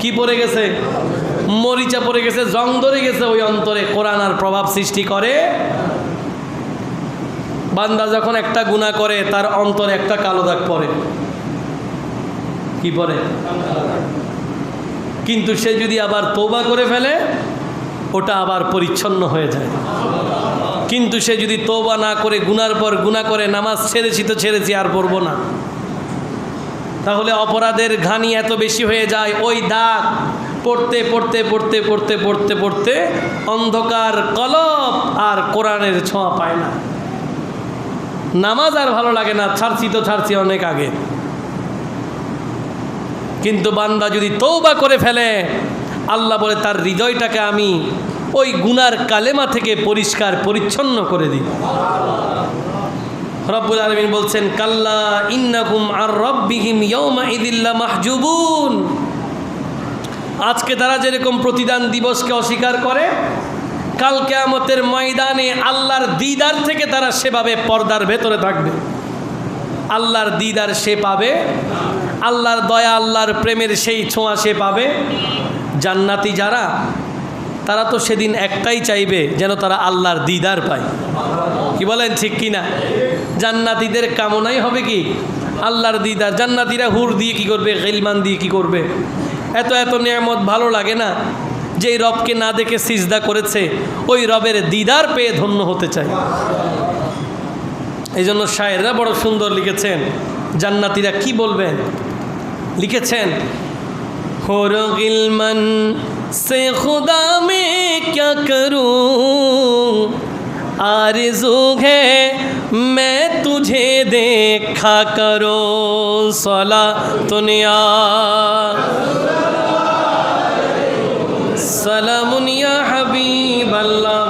কি পড়ে গেছে? মরিচা পড়ে গেছে, জং ধরে গেছে ওই অন্তরে। কোরআন আর প্রভাব সৃষ্টি করে? বান্দা যখন একটা গুনাহ করে তার অন্তরে একটা কালো দাগ পড়ে। কি পড়ে? কিন্তু সে যদি আবার তওবা করে ফেলে ওটা আবার পরিচ্ছন্ন হয়ে যায়। কিন্তু সে যদি তওবা না করে গুনার পর গুনাহ করে নামাজ ছেড়েছি তো ছেড়েছি আর পড়ব না, তাহলে অপরাধের ঘানি এত বেশি হয়ে যায়। ওই দাগ পড়তে পড়তে পড়তে পড়তে পড়তে পড়তে অন্ধকার কলব আর কোরআনের ছোঁয়া পায় না। নামাজ আর ভালো লাগে না, ছাড়ছি তো ছাড়ছি অনেক আগে। কিন্তু বান্দা যদি তওবা করে ফেলে আল্লাহ বলে তার হৃদয়টাকে আমি ওই গুনার কালেমা থেকে পরিষ্কার পরিচ্ছন্ন করে দিই। রব্বুল আলামিন বলছেন কাল্লা ইন্নাকুম আর রাব্বিহিম ইয়াওমা ইযিল লামাহজুবুন, আজকে তারা যেরকম প্রতিদান দিবসকে অস্বীকার করে, কাল কিয়ামতের ময়দানে আল্লাহর দিদার থেকে তারা সেভাবে পর্দার ভেতরে থাকবে। আল্লাহর দিদার সে পাবে, আল্লাহর দয়া আল্লাহর প্রেমের সেই ছোঁয়া সে পাবে। জান্নাতি যারা, তারা তো সেদিন একটাই চাইবে যেন তারা আল্লাহর দিদার পায়। কি বলেন ঠিক কিনা? জান্নাতীদের কামনাই হবে কি? আল্লাহর দিদার। জান্নাতীরা হুর দিয়ে কি করবে? গিলমান দিয়ে কি করবে? এত এত নিয়ামত ভালো লাগে না? যেই রবকে না দেখে সিজদা করেছে ওই রবের দিদার পেয়ে ধন্য হতে চায়। এই জন্য শায়েররা বড় সুন্দর লিখেছেন, জান্নাতীরা কি বলবেন? লিখেছেন হোর গিলমান সে খুদা মে ক্যা করুঁ, आरज़ू है मैं तुझे देखा करो सला दुनिया सलामुनिया हबीब अल्लाह।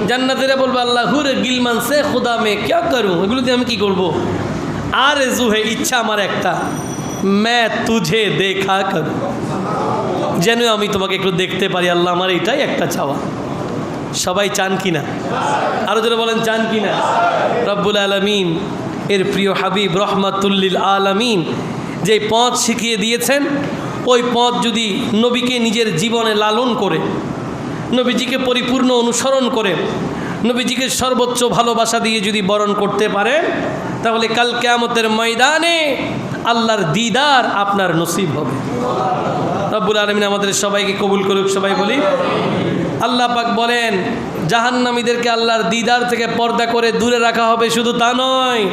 জান্নাতীরা বলবে আল্লাহ হুর গিলমান সে খুদা মে ক্যা করুঁ, এগুলো দিয়ে আমি কী করবো? আরজু হে, ইচ্ছা আমার একটা, मैं तुझे देखा करूं, যেন আমি তোমাকে একটু দেখতে পারি। আল্লাহ আমার এটাই একটা চাওয়া। সবাই চান কিনা? আরো জোরে বলেন চান কিনা? রব্বুল আলামিন এর প্রিয় হাবিব রহমাতুল্লিল আলামিন যে পথ শিখিয়ে দিয়েছেন, ওই পথ যদি নবীকে নিজের জীবনে লালন করে, নবীজিকে পরিপূর্ণ অনুসরণ করে, নবীজিকে সর্বোচ্চ ভালোবাসা দিয়ে যদি বরণ করতে পারে, তাহলে কাল কিয়ামতের ময়দানে আল্লাহর দিদার আপনার নসিব হবে। রব্বুল আলামিন আমাদের সবাইকে কবুল করুক, সবাই বলি। আল্লাহ পাক বলেন জাহান্নামীদেরকে আল্লাহর দিদার থেকে পর্দা করে দূরে রাখা হবে, শুধু তা নয়,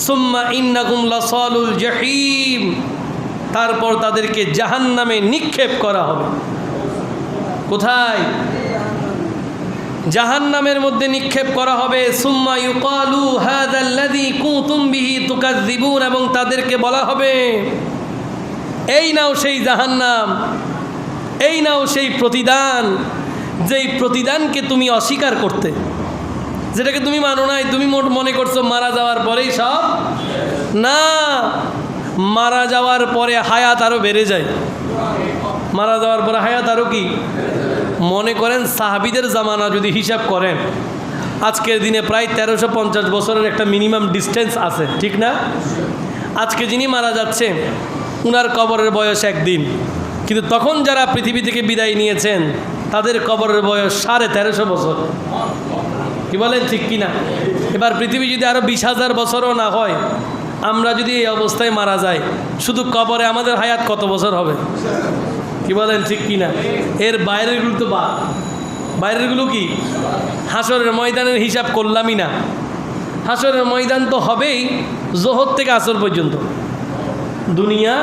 সুম্মা ইন্নাকুম লাসালুল জাহিম, তারপর তাদেরকে জাহান্নামে নিক্ষেপ করা হবে। কোথায়? জাহান্নামের মধ্যে নিক্ষেপ করা হবে। সুম্মা ইউকালু হাযাল্লাযী কুনতুম বিহি তুকাযযিবুন, এবং তাদেরকে বলা হবে এই নাও সেই জাহান্নাম, এই নাও সেই প্রতিদান, যেই প্রতিদানকে তুমি অস্বীকার করতে, যেটাকে তুমি মানো নাই। তুমি মনে করছো মারা যাওয়ার পরেই সব, না, মারা যাওয়ার পরে হায়াত আরও বেড়ে যায়। মারা যাওয়ার পরে হায়াত আরও কি, মনে করেন সাহাবীদের জামানা যদি হিসাব করেন, আজকের দিনে প্রায় 1350 বছরের একটা মিনিমাম ডিস্টেন্স আছে, ঠিক না? আজকে যিনি মারা যাচ্ছে উনার কবরের বয়স 1 দিন, কিন্তু তখন যারা পৃথিবী থেকে বিদায় নিয়েছেন তাদের কবরের বয়স 1350 বছর। কি বলেন, ঠিক কি না? এবার পৃথিবী যদি আরও 20,000 বছরও না হয়, আমরা যদি এই অবস্থায় মারা যাই, শুধু কবরে আমাদের হায়াত কত বছর হবে? কি বলেন, ঠিক কি না? এর বাইরেরগুলো তো বাইরেরগুলো কি হাসরের ময়দানের হিসাব করলামই না। হাসরের ময়দান তো হবেই জোহর থেকে আসর পর্যন্ত। দুনিয়া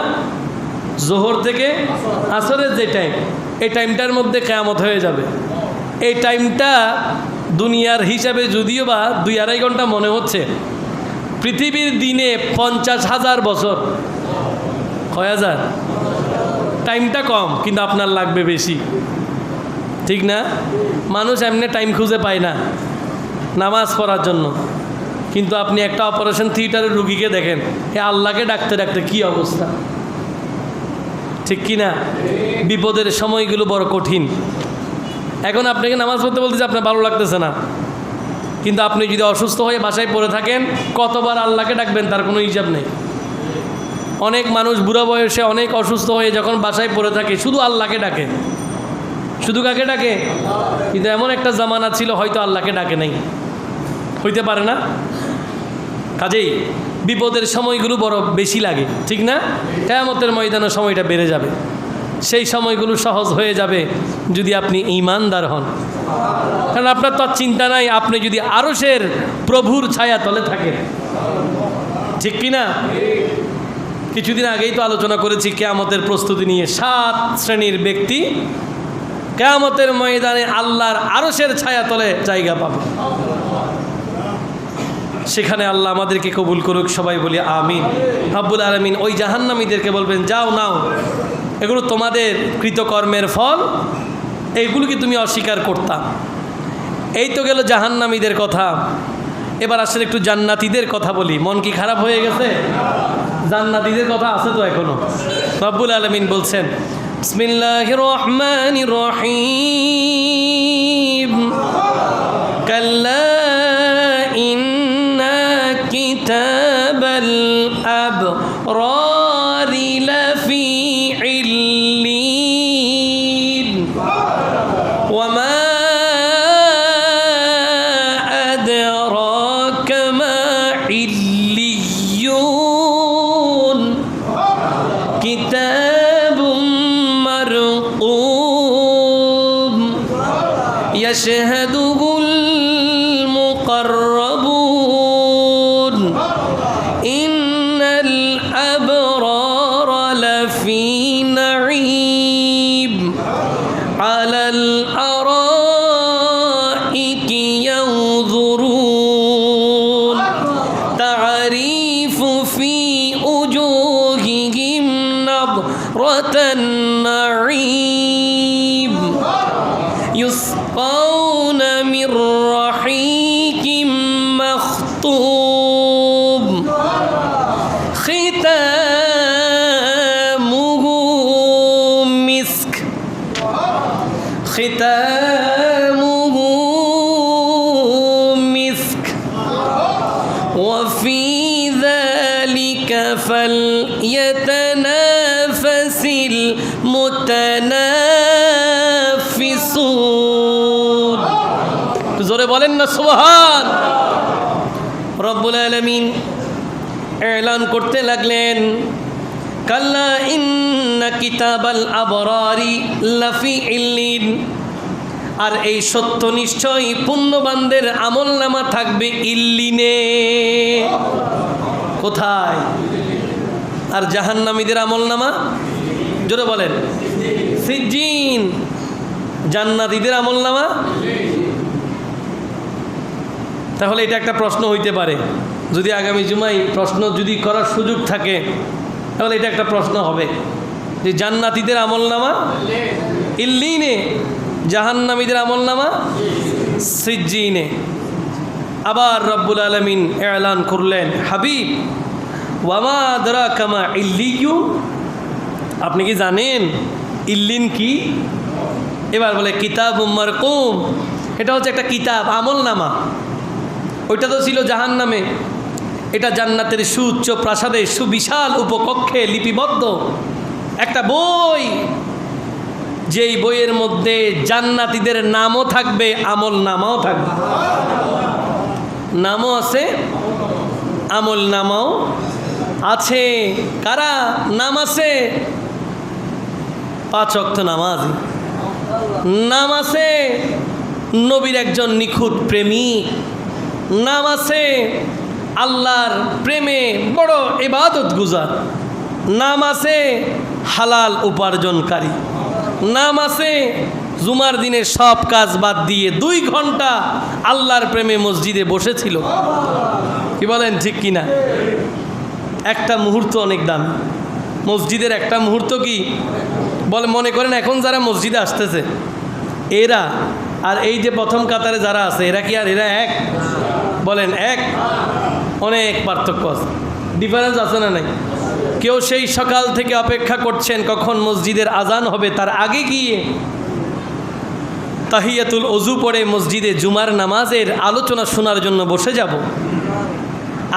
জোহর থেকে আসরের যে টাইম, এই টাইমটার মধ্যে কিয়ামত হয়ে যাবে। এই টাইমটা দুনিয়ার হিসাবে যদিও বা 2-2.5 ঘন্টা মনে হচ্ছে, পৃথিবীর দিনে 50,000 বছর। কয় হাজার? টাইমটা কম, কিন্তু আপনার লাগবে বেশি, ঠিক না? মানুষ এমনি টাইম খুঁজে পায় না নামাজ পড়ার জন্য, কিন্তু আপনি একটা অপারেশন থিয়েটারের রুগীকে দেখেন, এ আল্লাহকে ডাকতে ডাকতে কী অবস্থা, ঠিক কি না? বিপদের সময়গুলো বড় কঠিন। এখন আপনাকে নামাজ পড়তে বলতেছে, আপনার ভালো লাগতেছে না, কিন্তু আপনি যদি অসুস্থ হয়ে বাসায় পড়ে থাকেন, কতবার আল্লাহকে ডাকবেন তার কোনো হিসাব নেই। অনেক মানুষ বুড়া বয়সে অনেক অসুস্থ হয়ে যখন বাসায় পড়ে থাকে, শুধু আল্লাহকে ডাকে। শুধু কাকে ডাকে? কিন্তু এমন একটা জামানা ছিল হয়তো আল্লাহকে ডাকে নাই, হইতে পারে না? কাজেই বিপদের সময়গুলো বড় বেশি লাগে, ঠিক না? কিয়ামতের ময়দানের সময়টা বেড়ে যাবে। সেই সময়গুলো সহজ হয়ে যাবে যদি আপনি ঈমানদার হন। কারণ আপনার তো চিন্তা নাই, আপনি যদি আরশের প্রভুর ছায়া তলে থাকেন, ঠিক কি না? কিছুদিন আগেই তো আলোচনা করেছি কিয়ামতের প্রস্তুতি নিয়ে। 7 শ্রেণীর ব্যক্তি কিয়ামতের ময়দানে আল্লাহর আরশের ছায়া তলে জায়গা পাবে। সেখানে আল্লাহ আমাদেরকে কবুল করুক, সবাই বলি আমিন। রব্বুল আলামিন ওই জাহান্নামীদেরকে বলবেন, যাও নাও, এগুলো তোমাদের কৃতকর্মের ফল, এইগুলো কি তুমি অস্বীকার করতা? এই তো গেল জাহান্নামীদের কথা। এবার আসলে একটু জান্নাতীদের কথা বলি। মন কি খারাপ হয়ে গেছে? জান্নাতীদের কথা আছে তো এখনো। রব্বুল আলামিন বলছেন, বিসমিল্লাহির রহমানির রহিম, কাল্লা ইন্না কিতাবাল আবরারি লাফি ইল্লিন ওয়া মা আদরাকা মা ইল্লিয়ুন কিতাবুম মারকুম ইয়াশহাদুহুল মুকাররাবুন ইন্নাল আবরারা লাফি নাঈম আলাল আরাইকি ইয়ানজুরুন তা'রিফু ফি উজুহিহিম নাদরাতান নাঈম ইউসকাউনা মির রাহীকিম মাখতুম খিতামুহু মিস্ক খিতামুহু মিস্ক ওয়া ফি যালিকা ফালইয়াতানাফাসিল মুতানাফিসুন। জোরে বলেন না সুবহান। রব্বুল আলামিন এলান করতে লাগলেন, কাল্লা ইন্না কিতাবাল আবরারি লাফি ইল্লিন, আর এই সত্য নিশ্চয়ই পুণ্যবানদের আমলনামা থাকবে ইল্লিনে। কোথায়? আর জাহান্নামীদের আমলনামা জোরে বলেন সিজ্জিন। জান্নাতীদের আমলনামা। তাহলে এটা একটা প্রশ্ন হইতে পারে, যদি আগামী জুমায় প্রশ্ন যদি করার সুযোগ থাকে তাহলে এটা একটা প্রশ্ন হবে যে জান্নাতীদের আমলনামা ইল্লিনে, জাহান্নামীদের আমলনামা সিজ্জিনে। আবার রব্বুল আলামিন এলান করলেন, হাবিব ওয়ামা আদরাকা মা ইল্লিয়ুন, আপনি কি জানেন ইল্লিন কি? এবার বলে কিতাবুম মারকুম, এটা হচ্ছে একটা কিতাব, আমলনামা। ওইটা তো ছিল জাহান্নামে, এটা জান্নাতের সুউচ্চ প্রাসাদে সুবিশাল উপকক্ষে লিপিবদ্ধ একটা বই, যেই বইয়ের মধ্যে জান্নাতীদের নামও থাকবে, আমল নামাও থাকবে। নামও আছে, আমল নামাও আছে। কারা নাম আছে? 5 ওয়াক্ত নামাজ। নাম আছে নবীর একজন নিখুঁত প্রেমিক। নাম আছে আল্লাহর প্রেমে বড় ইবাদত গুজার। নাম আছে হালাল উপার্জনকারী। নাম আছে জুমার দিনে সব কাজ বাদ দিয়ে 2 ঘন্টা আল্লাহর প্রেমে মসজিদে বসেছিল। কি বলেন, ঠিক কিনা? একটা মুহূর্ত অনেক দাম। মসজিদের একটা মুহূর্ত কি বলে, মনে করেন এখন যারা মসজিদে আসতেছে এরা আর এই যে প্রথম কাতারে যারা আছে এরা কি আর এরা এক? বলেন এক? অনেক পার্থক্য আছে, ডিফারেন্স আছে না নাই? কেউ সেই সকাল থেকে অপেক্ষা করছেন কখন মসজিদের আজান হবে, তার আগে গিয়ে তাহিয়াতুল ওযু পড়ে মসজিদে জুমার নামাজের আলোচনা শোনার জন্য বসে যাব।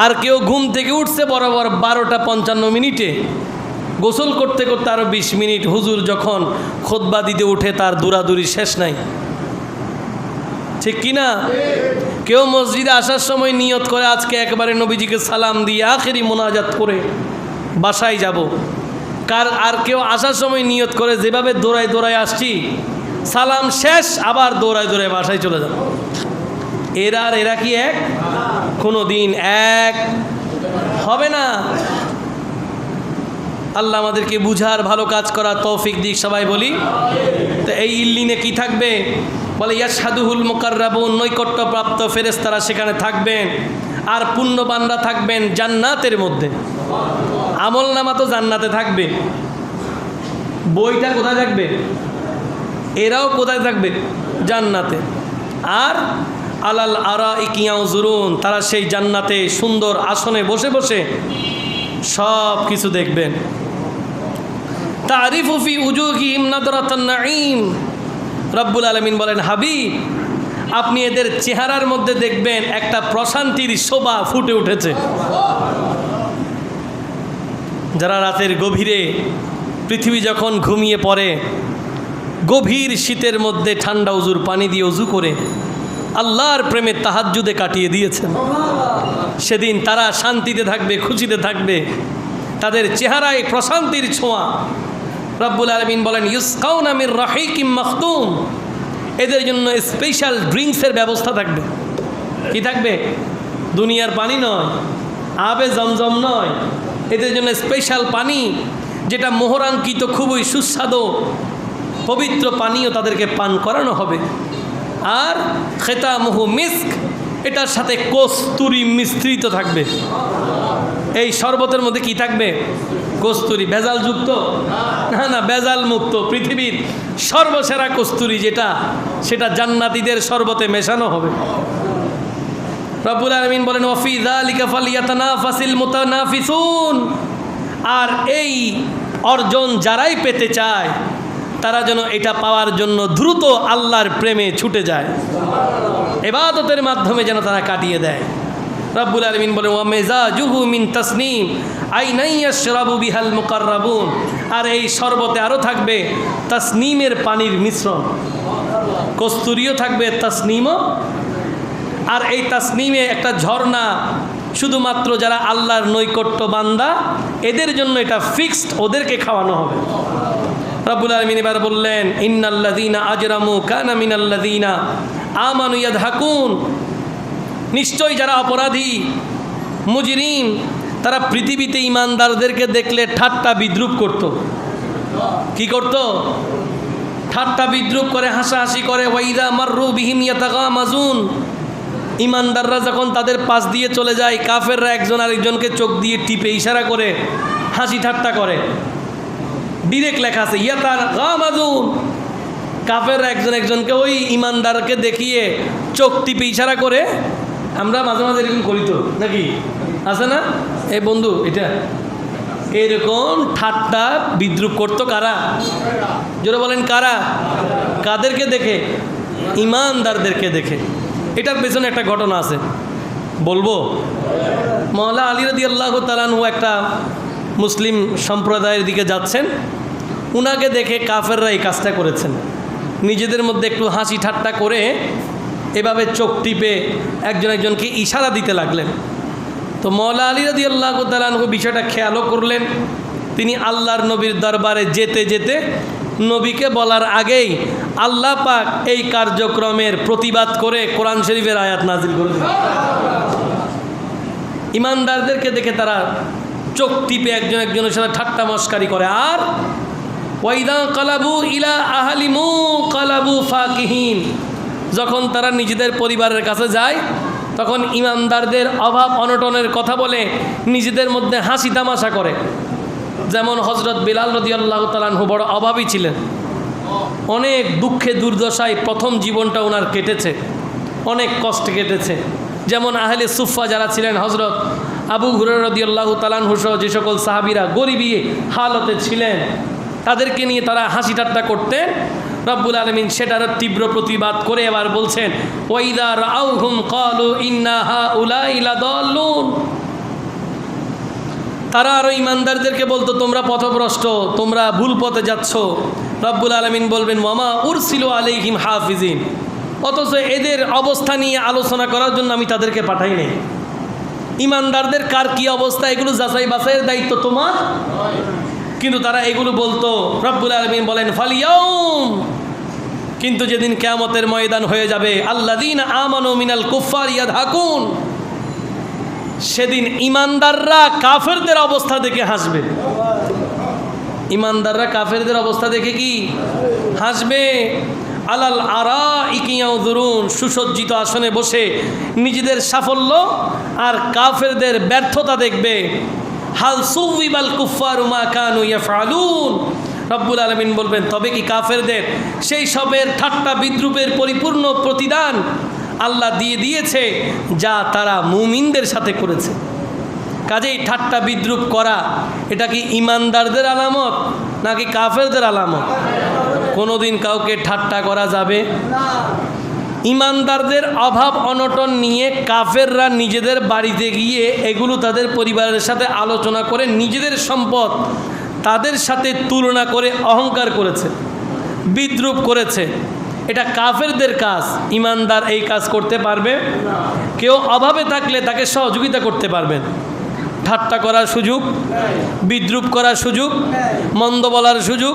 আর কেউ ঘুম থেকে উঠছে বরাবর 12টা 55 মিনিটে, গোসল করতে করতে আরও 20 মিনিট, হুজুর যখন খুতবা দিতে উঠে তার দৌড়াদৌড়ি শেষ নাই। ঠিক কিনা? কেউ মসজিদে আসার সময় নিয়ত করে আজকে একবারে নবীজিকে সালাম দিয়ে আখেরি মোনাজাত করে বাসায় যাব। আর কেউ আসার সময় নিয়ত করে যেভাবে দৌড়ায় দৌড়ায় আসছি, সালাম শেষ আবার দৌড়ায় দৌড়ায় বাসায় চলে যাব। এরা কি এক? কোনো দিন এক হবে না। আল্লাহ আমাদেরকে বুঝার, ভালো কাজ করার তৌফিক দিক। সবাই বলি তো এই ইল্লিনে কি থাকবে? বলে ইয়াশহাদুহুল মুকাররাবুন, নৈকট্যপ্রাপ্ত ফেরেশতারা সেখানে থাকবেন। আর পুণ্যবানরা থাকবেন জান্নাতের মধ্যে। আমলনামা তো জান্নাতে থাকবে, বইটা কোথায় থাকবে? এরাও কোথায় থাকবে? জান্নাতে। আর আলাল আরাইকি ইয়ানজুরুন, তারা সেই জান্নাতে সুন্দর আসনে বসে বসে সব কিছু দেখবেন। তারিফু ফি উজুহিহিম নাদরাতান নাঈম, রব্বুল আলামিন বলেন, হাবিব আপনি এদের চেহারার মধ্যে দেখবেন একটা প্রশান্তির শোভা ফুটে উঠেছে। যারা রাতের গভীরে, পৃথিবী যখন ঘুমিয়ে পড়ে, গভীর শীতের মধ্যে ঠান্ডা উজুর পানি দিয়ে উজু করে আল্লাহর প্রেমে তাহাজ্জুদে কাটিয়ে দিয়েছেন, সেদিন তারা শান্তিতে থাকবে, খুশিতে থাকবে, তাদের চেহারায় প্রশান্তির ছোঁয়া। রব্বুল আলামিন বলেন, ইউসকাউনা মির রাহিকিম মাখতুম, এদের জন্য স্পেশাল ড্রিঙ্কসের ব্যবস্থা থাকবে। কি থাকবে? দুনিয়ার পানি নয়, আবে জমজম নয়, এদের জন্য স্পেশাল পানি, যেটা মোহরাঙ্কিত, খুবই সুস্বাদু পবিত্র পানীয় তাদেরকে পান করানো হবে। আর খেতামুহু মিস্ক, এটার সাথে কস্তুরি মিশ্রিত থাকবে। এই শরবতের মধ্যে কি থাকবে? কস্তুরি। ভেজাল যুক্ত না, ভেজাল মুক্ত, পৃথিবীর সর্বসেরা কস্তুরি যেটা, সেটা জান্নাতীদের শরবতে মেশানো হবে। রব্বুল আলামিন বলেন, ওয়া ফি যালিকা ফালইয়াতানাফাসিল মুতানাফিসুন, আর এই অর্জন যারাই পেতে চায় তারা যেন এটা পাওয়ার জন্য দ্রুত আল্লাহর প্রেমে ছুটে যায়, ইবাদতের মাধ্যমে যেন তারা কাটিয়ে দেয়। রব্বুল আলামিন বলেন, ওয়া মিজাজুহু মিন তাসনিম আইনান ইয়াশরাবু বিহাল মুকাররাবুন, আর এই শরবতে আরও থাকবে তাসনিমের পানির মিশ্রণ। কস্তুরিও থাকবে, তাসনিমও। আর এই তাসনিমে একটা ঝর্ণা শুধুমাত্র যারা আল্লাহর নৈকট্য বান্দা এদের জন্য এটা ফিক্সড, ওদেরকে খাওয়ানো হবে। রব্বুল আলামিন এবার বললেন ইন্নাল্লাযীনা আজরামু কানা মিনাল্লাযীনা আমানু ইয়াদহাকুন, নিশ্চয়ই যারা অপরাধী মুজরিম তারা পৃথিবীতে ইমানদারদেরকে দেখলে ঠাট্টা বিদ্রুপ করত। কি করত? ঠাট্টা বিদ্রুপ করে, হাসাহাসি করে। ওয়াইদা মাররু বিহিম ইয়াতাগামাজুন, ইমানদাররা যখন তাদের পাশ দিয়ে চলে যায় কাফেররা একজন আরেকজনকে চোখ দিয়ে টিপে ইশারা করে হাসি ঠাট্টা করে। ডিরেক্ট লেখা আছে ইয়াতাগামাজুন, কাফেররা একজন একজনকে ওই ইমানদারকে দেখিয়ে চোখ টিপে ইশারা করে। আমরা মাঝে মাঝে এরকম করি তো নাকি, আছে না? এই বন্ধু এটা এরকম ঠাট্টা বিদ্রুপ করতো কারা? জোরে বলেন কারা? কাদেরকে দেখে? ইমানদারদেরকে দেখে। এটার পেছনে একটা ঘটনা আছে, বলবো। মাওলা আলী রাদিয়াল্লাহু তাআলা আনহু একটা মুসলিম সম্প্রদায়ের দিকে যাচ্ছেন, উনাকে দেখে কাফেররা এই কাজটা করেছেন। নিজেদের মধ্যে একটু হাসি ঠাট্টা করে এভাবে চোখ টিপে একজন একজনকে ইশারা দিতে লাগলেন। তো মাওলা আলী রাদিয়াল্লাহু তাআলা আনহু বিষয়টা খেয়ালও করলেন। তিনি আল্লাহর নবীর দরবারে যেতে যেতে নবীকে বলার আগেই আল্লাহ পাক এই কার্যক্রমের প্রতিবাদ করে কোরআন শরীফের আয়াত নাজিল করে দিলেন। ইমানদারদেরকে দেখে তারা চোখ টিপে একজন একজনের সাথে ঠাট্টা মস্কারি করে। আর ওয়াইদা কালাবু ইলা আহলিমু কালাবু ফাকিহিন, যখন তারা নিজেদের পরিবারের কাছে যায় তখন ইমানদারদের অভাব অনটনের কথা বলে নিজেদের মধ্যে হাসি তামাশা করে। যেমন হযরত বিলাল রাদিয়াল্লাহু তাআলা আনহু বড় অভাবী ছিলেন, অনেক দুঃখে দুর্দশায় প্রথম জীবনটা ওনার কেটেছে, অনেক কষ্ট কেটেছে। যেমন আহলে সুফা যারা ছিলেন, হযরত আবু হুরায়রা রাদিয়াল্লাহু তাআলা আনহু সহ যে সকল সাহাবীরা গরিবী হালতে ছিলেন তাদেরকে নিয়ে তারা হাসি ঠাট্টা করতেন। রব্বুল আলামিন সেটার তীব্র প্রতিবাদ করে এবার বলছেন ওয়াইদা রাআউহুম ক্বালু ইন্না হাউলাই লাদাল্লুন, তারা আরও ইমানদারদেরকে বলতো তোমরা পথভ্রষ্ট, তোমরা ভুল পথে যাচ্ছ। রব্বুল আলামিন বলবেন ওয়ামা উরসিলু আলাইহিম হাফিজিন, অথচ এদের অবস্থা নিয়ে আলোচনা করার জন্য আমি তাদেরকে পাঠাই নাই। ইমানদারদের কার কি অবস্থা এগুলো যাচাই বাছাইয়ের দায়িত্ব তোমার, কিন্তু তারা এগুলো বলতো। রব্বুল আলামিন বলেন ফালিয়াউম, কিন্তু যেদিন কিয়ামতের ময়দান হয়ে যাবে আল্লাযীনা আমানু মিনাল কুফফার ইয়াদহাকুন, সেদিন ইমানদাররা কাফেরদের অবস্থা দেখে হাসবে। ইমানদাররা কাফেরদের অবস্থা দেখে কি হাসবে? আলাল আরাইকি ইয়াউযুরুন, সুসজ্জিত আসনে বসে নিজেদের সাফল্য আর কাফেরদের ব্যর্থতা দেখবে। হাল সুবিবাল কুফফারু মা কানু ইয়াফআলুন, রব্বুল আলামিন বলবেন তবে কি কাফেরদের সেই সবের ঠাট্টা বিদ্রুপের পরিপূর্ণ প্রতিদান আল্লাহ দিয়ে দিয়েছে যা তারা মুমিনদের সাথে করেছে। কাজেই ঠাট্টা বিদ্রুপ করা এটা কি ইমানদারদের আলামত নাকি কাফেরদের আলামত? কোনোদিন কাউকে ঠাট্টা করা যাবে না। ইমানদারদের অভাব অনটন নিয়ে কাফেররা নিজেদের বাড়িতে গিয়ে এগুলো তাদের পরিবারের সাথে আলোচনা করে নিজেদের সম্পদ তাদের সাথে তুলনা করে অহংকার করেছে, বিদ্রুপ করেছে। এটা কাফেরদের কাজ, ইমানদার এই কাজ করতে পারবে? কেউ অভাবে থাকলে তাকে সহযোগিতা করতে পারবেন। ঠাট্টা করার সুযোগ, বিদ্রুপ করার সুযোগ, মন্দ বলার সুযোগ,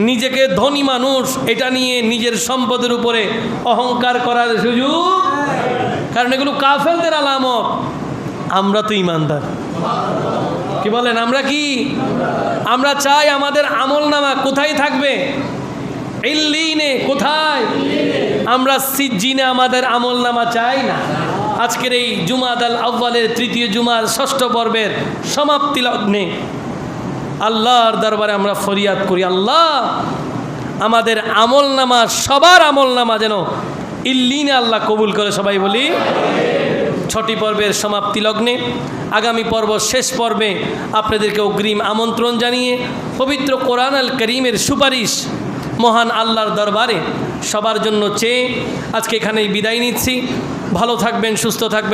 নিজেকে ধনী মানুষ এটা নিয়ে নিজের সম্পদের উপরে অহংকার করার সুযোগ, কারণ এগুলো কাফেরদের আলামত। আমরা তো ইমানদার, কি বলেন? আমরা কি? আমরা চাই আমাদের আমলনামা কোথায় থাকবে? ইল্লিনে। কোথায়? আমরা সিজ্জিনে আমাদের আমলনামা চাই না। আজকের এই জুমাদাল আউয়ালের তৃতীয় জুমার ষষ্ঠ পর্বের সমাপ্তি লগ্নে আল্লাহর দরবারে আমরা ফরিয়াদ করি, আল্লাহ আমাদের আমলনামা, সবার আমলনামা যেন ইল্লিনে আল্লাহ কবুল করে। সবাই বলি ছটি পর্বের সমাপ্তি লগ্নে আগামী পর্ব শেষ পর্বে আপনাদেরকে অগ্রিম আমন্ত্রণ জানিয়ে পবিত্র কোরআন আল করিমের সুপারিশ মহান আল্লাহর দরবারে সবার জন্য চেয়ে আজকে এখানেই বিদায় নিচ্ছি। ভালো থাকবেন, সুস্থ থাকবেন।